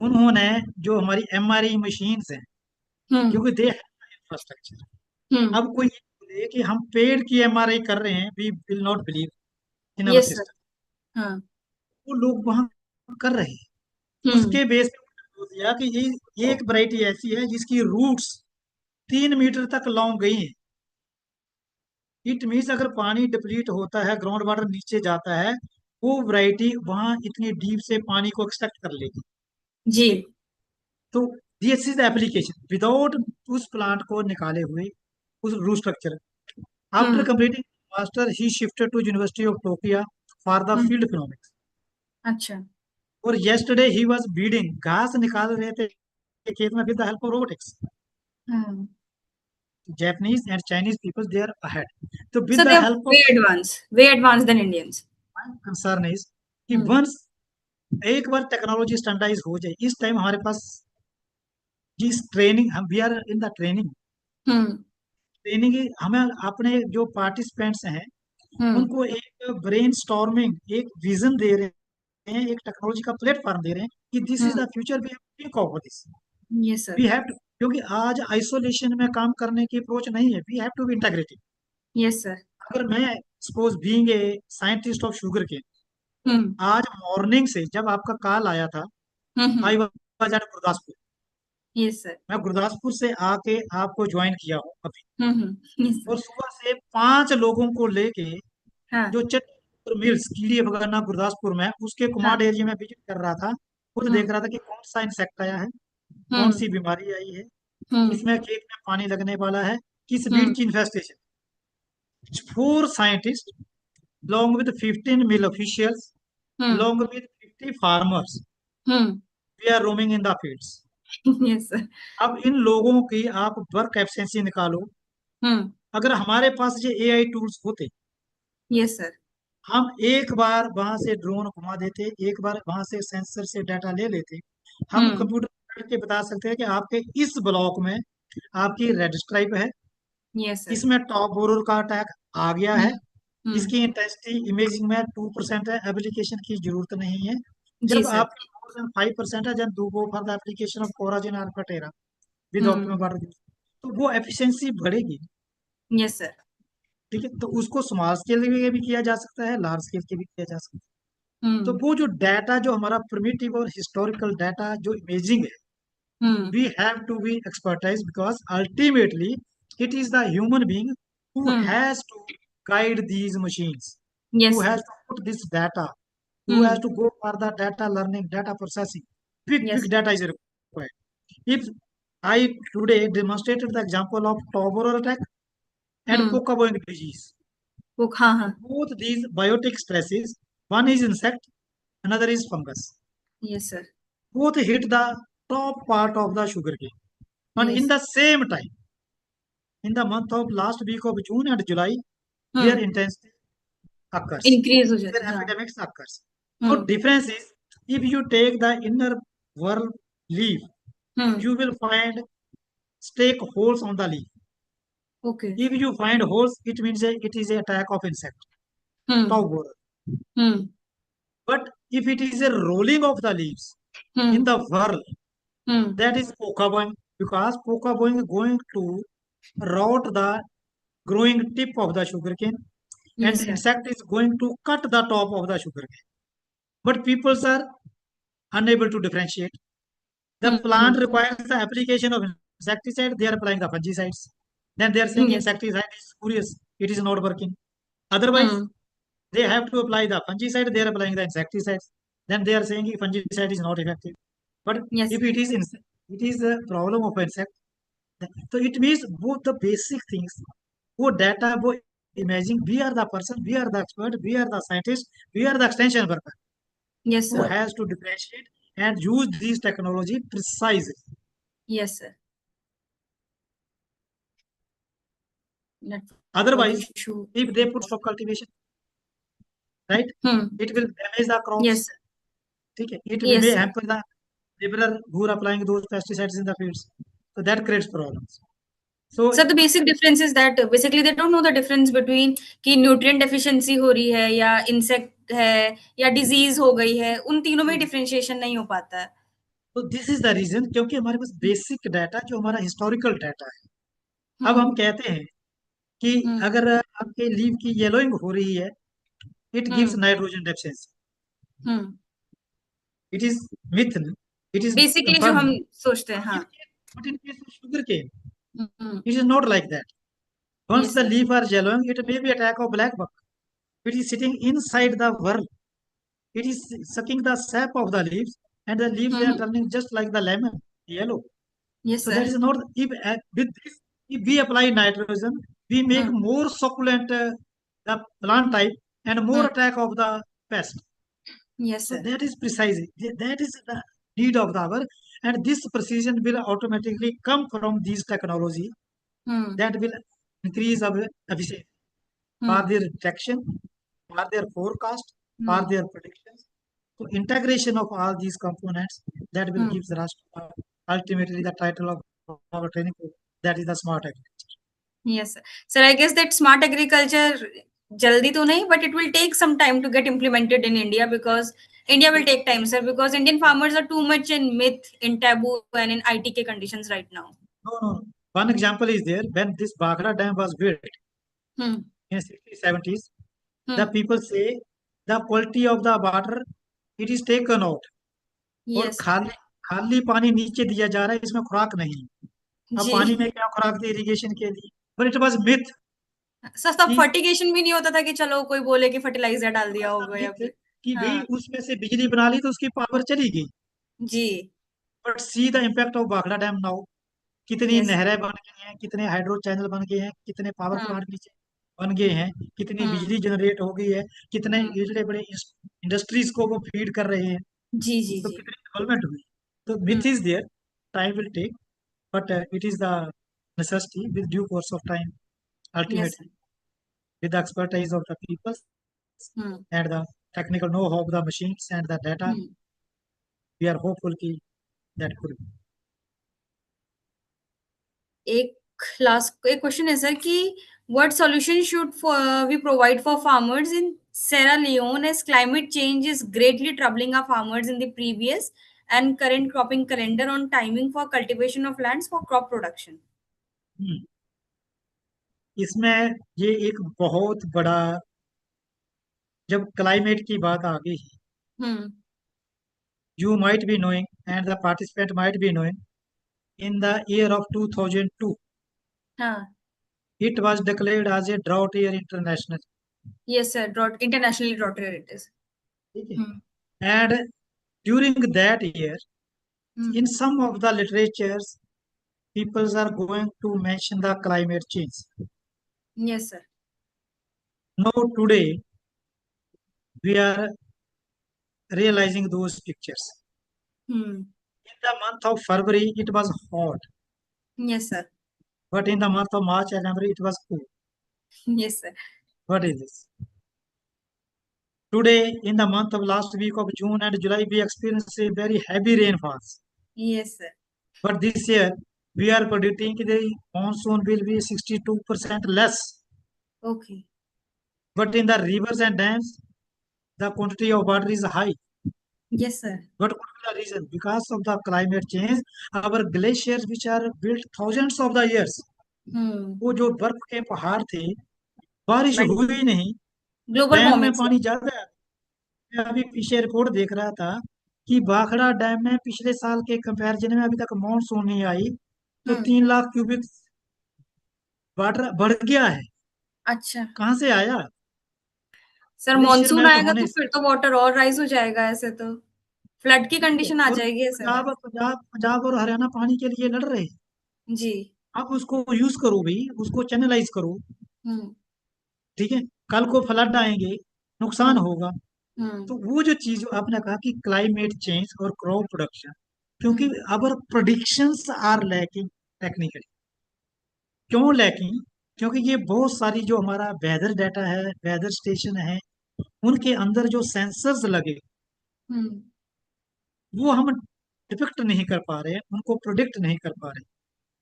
उन्होंने जो हमारी एमआरआई मशीन्स हैं, हम्म. क्योंकि दे इंफ्रास्ट्रक्चर, हम्म. अब कोई ये बोले कि हम पेड़ की एमआरआई कर रहे हैं, we will not believe in our yes sir. System. हाँ. वो लोग वहां कर रहे हैं, हम्म. उसके बेस पे बोल दिया कि ये एक वैरायटी ऐसी है जिसकी रूट्स 3 मीटर तक लॉन्ग गई हैं। इट मीन्स अगर पानी डिप्लीट होता है, ग्राउंड वाटर नीचे जाता है, वो वैरायटी वहां इतनी डीप से पानी को एक्सट्रैक्ट कर लेगी। जी. तो दिस इज एप्लीकेशन विदाउट उस प्लांट को निकाले हुए उस root structure. After hmm. Completing master he shifted to university of Tokyo for the hmm. Field economics. अच्छा. और yesterday ही वाज बीडिंग, घास निकाल रहे थे खेत में with the help of robotics. हाँ. Japanese and Chinese people they are ahead. So So with they the are help of way advanced than Indians. my concern is कि हम्म. once एक बार technology standardise हो जाए, इस टाइम हमारे पास जिस training हम we are in the training hmm. Training हमें अपने जो पार्टिसिपेंट्स हैं हम्म. उनको एक ब्रेन स्टॉर्मिंग, एक विजन दे रहे हैं, एक टेक्नोलॉजी का प्लेटफॉर्म दे रहे हैं कि this is hmm. The future, we have to think of this, yes sir. We have to. क्योंकि आज आइसोलेशन में काम करने की अप्रोच नहीं है, we have to be integrated. Yes sir. अगर मैं suppose being a scientist of sugar के, हम्म. आज मॉर्निंग से जब आपका कॉल आया था, hmm. I was at Gurdaspur, yes sir. मैं गुरदासपुर से आके आपको ज्वाइन किया हूँ अभी। यस और सर. सुबह से 5 लोगों को लेके हाँ. जो चट्टूर मिल्स कीड़ी भगाना गुरदासपुर में, उसके हाँ. कुमार एरिया में विजिट कर रहा था, खुद देख हम्म. रहा था कि कौन सा इंसेक्ट आया है, कौन हम्म. सी बीमारी आई है, हम्म. किसमें खेत में पानी लगने वाला है, किस हम्म. बीट की infestation. 4 scientist along with 15 mill officials hmm. along with 50 farmers hmm. we are roaming in the fields. Yes sir. अब इन लोगों की आप वर्क एफिशिएंसी निकालो। हम्म. अगर हमारे पास ये एआई टूल्स होते, यस सर. हम एक बार वहां से ड्रोन घुमा देते, एक बार वहां से सेंसर से डाटा ले लेते, हम हम्म. कंप्यूटर करके बता सकते हैं कि आपके इस ब्लॉक में आपकी रेड स्ट्राइप है, यस सर. इसमें टॉप बोरर का अटैक आ गया हम्म. है, हम्म. इसकी इंटेंसिटी इमेजिंग में 2% है, एप्लीकेशन की जरूरत नहीं है। जी जब सर. आप मोर देन 5% है, जब दो go for the application of Coragen आर्कटेरा विद हम्म. ऑप्टिमम वाटर, तो वो एफिशिएंसी बढ़ेगी। Yes sir. ठीक है, तो उसको स्मॉल स्केल के लिए भी किया जा सकता है, लार्ज स्केल के भी किया जा सकता है। तो हम्म. वो जो डाटा जो हमारा प्रिमिटिव और हिस्टोरिकल डाटा जो इमेजिंग है, हम्म. we have to be expertise because ultimately it is the human being who hmm. has to guide these machines, who yes sir. has to put this data, who has hmm. to go for the data learning, data processing. Big yes. data is required. If I today demonstrated the example of tuberous attack and hmm. Pokemon disease, वो हाँ हाँ. both these biotic stresses, one is insect, another is fungus, yes sir. both hit the top part of the sugar cane, and in yes. the same time, in the month of last week of June and July, their hmm. intensity occurs, increase हो their जाता है. हाँ. epidemics occurs. So hmm. difference is, if you take the inner world leaf, hmm. you will find stake holes on the leaf. Okay. If you find holes, it means it is a attack of insect, hmm. top borer. Hmm. But if it is a rolling of the leaves in hmm. the whirl, hmm. that is poka boing, because poka boing is going to rot the growing tip of the sugarcane, and yes sir. insect is going to cut the top of the sugarcane. But people are unable to differentiate. The plant hmm. requires the application of insecticide, they are applying the fungicides. Then they are saying yes. insecticide is spurious, it is not working. Otherwise, hmm. they have to apply the fungicide, they are applying the insecticides. Then they are saying fungicide is not effective. But yes if sir. it is a problem of insect, तो it means वो the basic things, वो data, वो imaging, we are the person, we are the expert, we are the scientist, we are the extension worker Yes, who sir. has to differentiate and use these technology precisely. Yes, sir. Network Otherwise, issue. if they put stop cultivation, right, it will damage the crops. Yes, sir. ठीक है, it Yes, may sir. hamper the laborer who are applying those pesticides in the fields, so that creates problems. So Sir, the basic difference is that basically they don't know the difference between कि nutrient deficiency हो रही है या insect है या disease हो गई है, उन तीनों में differentiation नहीं हो पाता है. तो दिस इज द रीजन, क्योंकि हमारे पास बेसिक डाटा जो हमारा हिस्टोरिकल डाटा है। अब हम कहते हैं कि अगर आपके लीव की येलोइंग हो रही है, it gives nitrogen deficiency, it is myth, it is Basically जो हम सोचते हैं, हाँ. But in case of sugarcane it is not like that. Once Yes, the sir. leaf are yellowing, it may be attack of black bug. It is sitting inside the worm. It is sucking the sap of the leaves, and the leaves they are turning just like the lemon, yellow. Yes, So sir. that is not, if with this, if we apply nitrogen, we make more succulent the plant type and more attack of the pest. Yes, So sir. that is precisely, that is the need of the hour, and this precision will automatically come from these technology that will increase our efficiency for their detection, for their forecast, for their predictions. So integration of all these components that will give us ultimately the title of our training course, that is the smart agriculture. Yes, sir. Sir, I guess that smart agriculture jaldi to nahi, but it will take some time to get implemented in India, because India will take time, sir, because Indian farmers are too much in myth, in taboo, and in ITK conditions right now. No. One example is there, when this Bagra Dam was built in 60s, 70s, the people say the quality of the water, it is taken out. और Yes, sir. खाली पानी नीचे दिया जा रहा है, इसमें खुराक नहीं है। अब जी. पानी में क्या खुराक दी इरिगेशन के लिए, but it was myth. Sir, तब फर्टिगेशन भी नहीं होता था कि चलो कोई बोले कि फर्टिलाइजर डाल दिया होगा या फिर. कि भाई हाँ. उसमें से बिजली बना ली तो उसकी पावर चली गई। जी. But see the impact of Bhakra dam now, कितनी Yes, sir. नहरें बन गई हैं, कितने हाइड्रो चैनल बन गए हैं, कितने पावर प्लांट नीचे बन गए हैं, कितनी बिजली जनरेट हो गई है, कितने बड़े बड़े इंडस्ट्रीज को वो फीड कर रहे हैं। जी, जी, तो जी. कितनी डेवलपमेंट हुई। तो myth is there, time will take, but it is the necessity with due course of time, Yes, ultimately sir. with the expertise of the people and the technical know-how of the machines and the data, we are hopeful ki that could be. एक question है sir कि what solution should we provide for farmers in Sierra Leone, as climate change is greatly troubling our farmers in the previous and current cropping calendar on timing for cultivation of lands for crop production. इसमें ये एक बहुत बड़ा, जब climate की बात आ गई, you might be knowing and the participant might be knowing, in the year of 2002 it was declared as a drought year internationally. Yes, sir. Internationally drought year it is. And during that year, in some of the literatures, people are going to mention the climate change. Yes, sir. Now today we are realizing those pictures. In the month of February it was hot, Yes, sir. but in the month of March and April it was cool. Yes, sir. What is this? Today, in the month of last week of June and July, we experienced a very heavy rainfalls. Yes, sir. But this year, we are predicting the monsoon will be 62% less. Okay. But in the rivers and dams, the quantity of water is high. Yes, sir. But what is the reason? Because of the climate change, our glaciers, which are built thousands of the years, वो जो बर्फ के पहाड़ थे, बारिश हुई नहीं, global dam में वार्मिंग पानी ज्यादा है। मैं अभी पीछे रिपोर्ट देख रहा था कि भाखड़ा डैम में पिछले साल के कंपैरिजन में अभी तक मानसून नहीं आई, तो 3 लाख क्यूबिक वाटर बढ़ गया है। अच्छा, कहाँ से आया? सर ग्लेशियर मॉनसून मेल्ट आएगा होने तो से। फिर तो वाटर और राइज हो जाएगा, ऐसे तो फ्लड की कंडीशन आ और जाएगी ऐसे में। पंजाब पंजाब पंजाब और हरियाणा पानी के लिए लड़ रहे हैं। जी। आप उसको यूज करो भाई, उसको चैनलाइज करो। हम्म ठीक है, कल को फ्लड आएंगे, नुकसान हम्म होगा। हम्म तो वो जो चीज आपने कहा कि क्लाइमेट चेंज और क्रॉप प्रोडक्शन, क्योंकि हम्म अवर प्रोडिक्शंस आर लैकिंग टेक्निकली। क्यों लैकिंग? क्योंकि ये बहुत सारी जो हमारा वेदर डाटा है, वेदर स्टेशन है, उनके अंदर जो सेंसर्स लगे, हम्म वो हम डिपिक्ट नहीं कर पा रहे हैं, उनको प्रोडिक्ट नहीं कर पा रहे,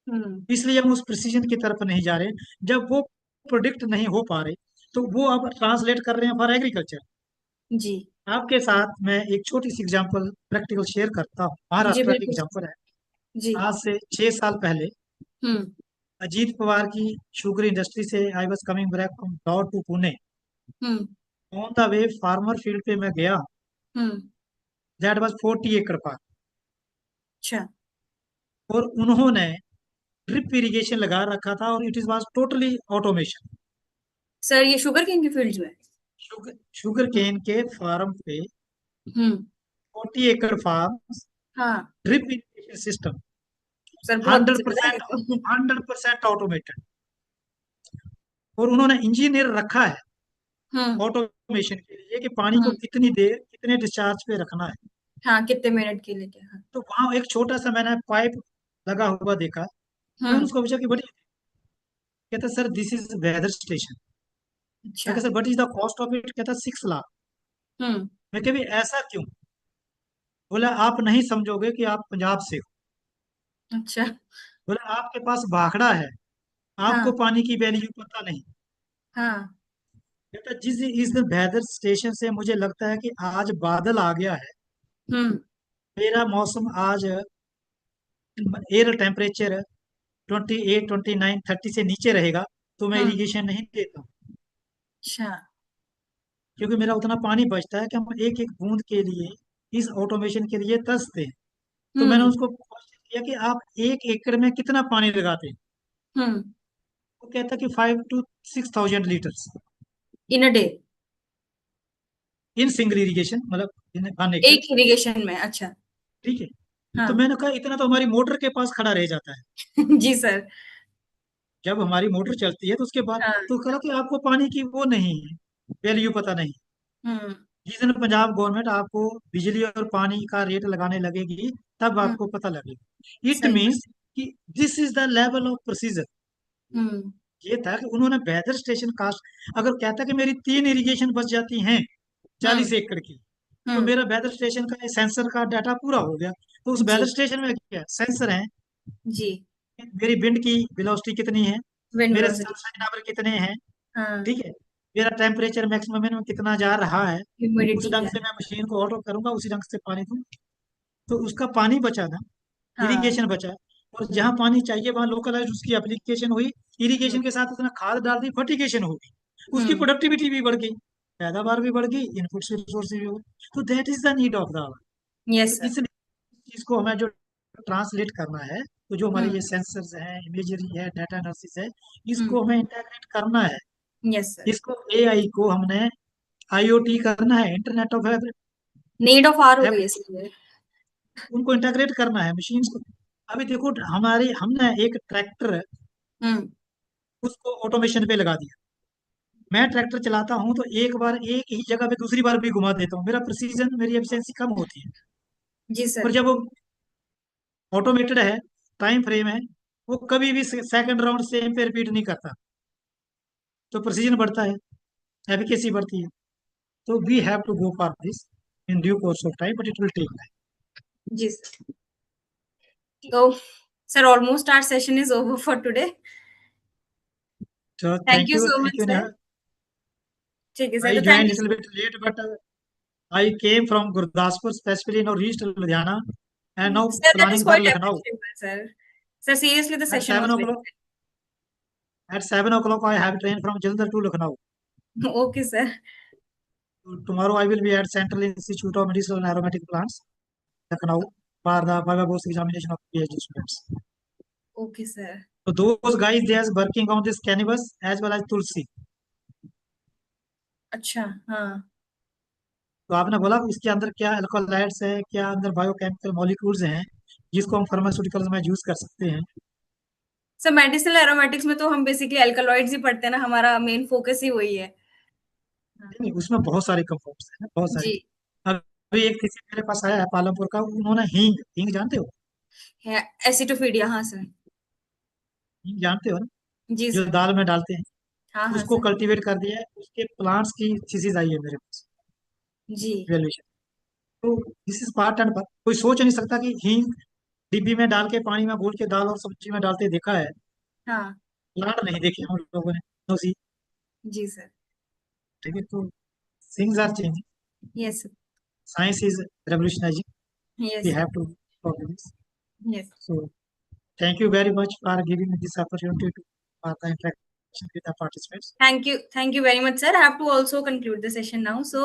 हम्म, इसलिए हम उस प्रिसीजन की तरफ नहीं जा रहे। जब वो प्रोडिक्ट नहीं हो पा रहे, तो वो अब ट्रांसलेट कर रहे हैं फॉर एग्रीकल्चर। जी आपके साथ मैं एक छोटी सी एग्जांपल प्रैक्टिकल शेयर करता हूँ, जी महाराष्ट्र की बिल्कुल एग्जांपल है। जी। आज से 6 साल पहले हम्म अजीत पवार की शुगर इंडस्ट्री से I was coming back from दौड़ to Pune. Hmm on the way farmer field पे मैं गया। हम्म दैट वाज 40 एकड़ फार्म। अच्छा और उन्होंने ड्रिप इरिगेशन लगा रखा था, और it is was totally automation. Sir, ये शुगर केन की फील्ड में। शुगर केन के फार्म पे हम्म 40 एकड़ फार्म, हाँ ड्रिप इरिगेशन सिस्टम, सर, बहुत हंड्रेड ज्यादा है परसेंट तो। 100% ऑटोमेटेड। और उन्होंने इंजीनियर रखा है हम्म ऑटोमेशन के लिए कि पानी को हम्म कितनी देर कितने डिस्चार्ज पे रखना है। हाँ, कितने मिनट के लिए क्या? हाँ। तो वहां एक छोटा सा मैंने पाइप लगा हुआ देखा। मैंने हम्म उसको पूछा कि बड़ी, कहता sir this is whether station. मैं अच्छा। कहा sir what is the cost of it? कहता 6 लाख। हम्म मैं कहा भी ऐसा क्यों? बोला आप नहीं समझोगे कि आप पंजाब से हो। अच्छा। बोला आपके पास भाखड़ा है, आपको हाँ पानी की वैल्यू पता नहीं। हाँ। कहता जिस इस वेदर स्टेशन से मुझे लगता है कि आज बादल आ गया है, हम्म मेरा मौसम आज एयर टेम्परेचर 28, 29, 30 से नीचे रहेगा, तो मैं हम्म इरिगेशन नहीं देता हूँ। अच्छा। क्योंकि मेरा उतना पानी बचता है कि हम एक एक बूंद के लिए, इस ऑटोमेशन के लिए तरसते हैं। तो मैंने हम्म उसको क्वेश्चन किया कि आप 1 एकड़ में कितना पानी लगाते हैं? हम्म वो कहता कि 5 to 6 thousand litres in a day. In single irrigation, मतलब इन 1 एकड़। एक इरिगेशन में, अच्छा। ठीक है। तो हाँ। मैंने कहा इतना तो हमारी मोटर के पास खड़ा रह जाता है। जी सर। जब हमारी मोटर चलती है तो उसके बाद, हाँ। तो कहा कि आपको पानी की वो नहीं है, वैल्यू पता नहीं। हम्म जिस दिन पंजाब गवर्नमेंट आपको बिजली और पानी का रेट लगाने लगेगी, तब हम्म आपको पता लगेगा। इट सही बात। मीन्स कि this is the level of procedure. Hmm ये था कि उन्होंने वेदर स्टेशन कास्ट, अगर कहता कि मेरी 3 इरिगेशन बच जाती हैं हम्म 40 एकड़ की, तो हम्म मेरा वेदर स्टेशन का सेंसर का डाटा पूरा हो गया। तो उस वेदर जी स्टेशन में क्या सेंसर है? जी। मेरी विंड की वेलोसिटी कितनी है, विंड मेरे वेलोसिटी। सनसाइन आवर कितने हैं, हाँ। ठीक है, मेरा टेम्परेचर मैक्सिमम मिनिमम कितना जा रहा है, उस ह्यूमिडिटी ढंग क्या से है? मैं मशीन को ऑर्डर करूंगा, उसी ढंग से पानी दूंगा। तो उसका पानी बचा ना, हाँ। इरिगेशन बचा। और जहाँ हम्म पानी चाहिए वहां लोकलाइज उसकी एप्लीकेशन हुई, हम्म इरिगेशन के साथ उसने खाद डाल दी, फर्टिगेशन होगी, उसकी हम्म प्रोडक्टिविटी भी बढ़ गई, पैदावार भी बढ़ गई, इनपुट रिसोर्स भी हो गए। तो that is the need of the hour. Yes तो सर। इस चीज को हमें जो ट्रांसलेट करना है, तो जो हमारे हम्म ये सेंसर्स हैं, इमेजरी है, डाटा एनालिसिस है, हम्म इसको हमें इंटीग्रेट करना है। Yes sir. इसको एआई को हमने आईओटी करना है, internet of need of are हो गई है सर। उनको इंटीग्रेट करना है मशीन्स को। अभी देखो हमारे हमने एक ट्रैक्टर, हम्म उसको ऑटोमेशन पे लगा दिया। मैं ट्रैक्टर चलाता हूँ तो एक बार एक ही जगह पे दूसरी बार भी घुमा देता हूँ, मेरा प्रिसीजन, मेरी एफिशिएंसी कम होती है। जी और सर। जब वो ऑटोमेटेड है, टाइम फ्रेम है, वो कभी भी सेकंड राउंड सेम पे रिपीट नहीं करता, तो प्रिसीजन बढ़ता है, एफिकेसी बढ़ती है। तो we have to go for this in due course of time, but it will take time. जी सर। तो sir, almost our session is over for today. So thank you so thank much you, सर। Neha. ठीक है sir, I तो thank joined you little so bit late, but I came from Gurdaspur specifically, now reached Ludhiana, and now sir, that is planning for quite Lucknow. Appreciable sir. Sir, seriously the At session seven was very o'clock, at 7 o'clock, I have train from Jalandhar to Lucknow. Good. Okay sir. So tomorrow I will be at Central Institute of Medicinal and Aromatic Plants, Lucknow, for the Baba Bose examination of PhD students. Okay sir. So those guys, they are working on this cannabis as well as tulsi. अच्छा। हाँ। तो आपने बोला इसके अंदर क्या alkaloids है, क्या अंदर बायोकेमिकल मॉलिक्यूल्स हैं, जिसको हम फार्मास्यूटिकल्स में यूज कर सकते हैं। सर मेडिसिनल एरोमेटिक्स में तो हम बेसिकली अल्कलॉइड्स ही पढ़ते हैं ना, हमारा मेन फोकस ही वही है। नहीं, उसमें बहुत सारे कंपाउंड्स हैं, बहुत सारे। जी। अभी एक किसी मेरे पास आया है पालमपुर का, उन्होंने हींग, हींग जानते हो? है एसिटोफीडिया, हाँ सर। हींग जानते हो ना, जी जो सर। दाल में डालते हैं, हाँ हाँ उसको सर। कल्टीवेट कर दिया है, उसके प्लांट्स की थीसिस आई है मेरे पास, जी। वैल्यूएशन। तो this is part and part. कोई सोच नहीं सकता कि हींग डिब्बी में डाल के पानी में घोल के दाल और सब्जी में डालते देखा है, हाँ। प्लांट नहीं देखे हम लोगों ने। तो सी, जी सर। ठीक है, तो things are changing, yes sir. Science is revolutionising, yes we sir. Have to follow this. Yes. So thank you very much for giving me this opportunity to the interaction with the participants. Thank you very much, sir. I have to also conclude the session now. So,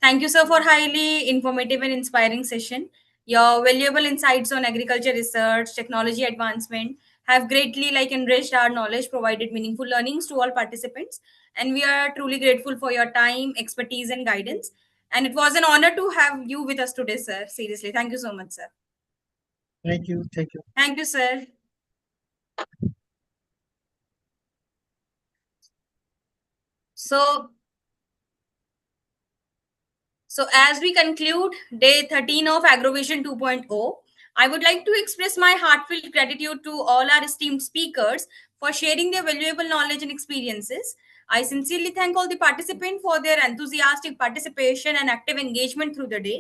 thank you, sir, for highly informative and inspiring session. Your valuable insights on agriculture research, technology advancement have greatly enriched our knowledge, provided meaningful learnings to all participants, and we are truly grateful for your time, expertise, and guidance. And it was an honor to have you with us today, sir. Seriously, thank you so much, sir. Thank you, thank you. Thank you, sir. So, as we conclude day 13 of AGROVISION 2.0, I would like to express my heartfelt gratitude to all our esteemed speakers for sharing their valuable knowledge and experiences. I sincerely thank all the participants for their enthusiastic participation and active engagement through the day.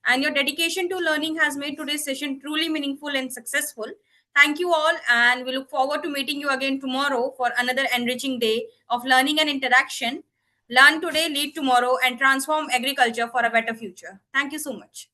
And your dedication to learning has made today's session truly meaningful and successful. Thank you all, and we look forward to meeting you again tomorrow for another enriching day of learning and interaction. Learn today, lead tomorrow, and transform agriculture for a better future. Thank you so much.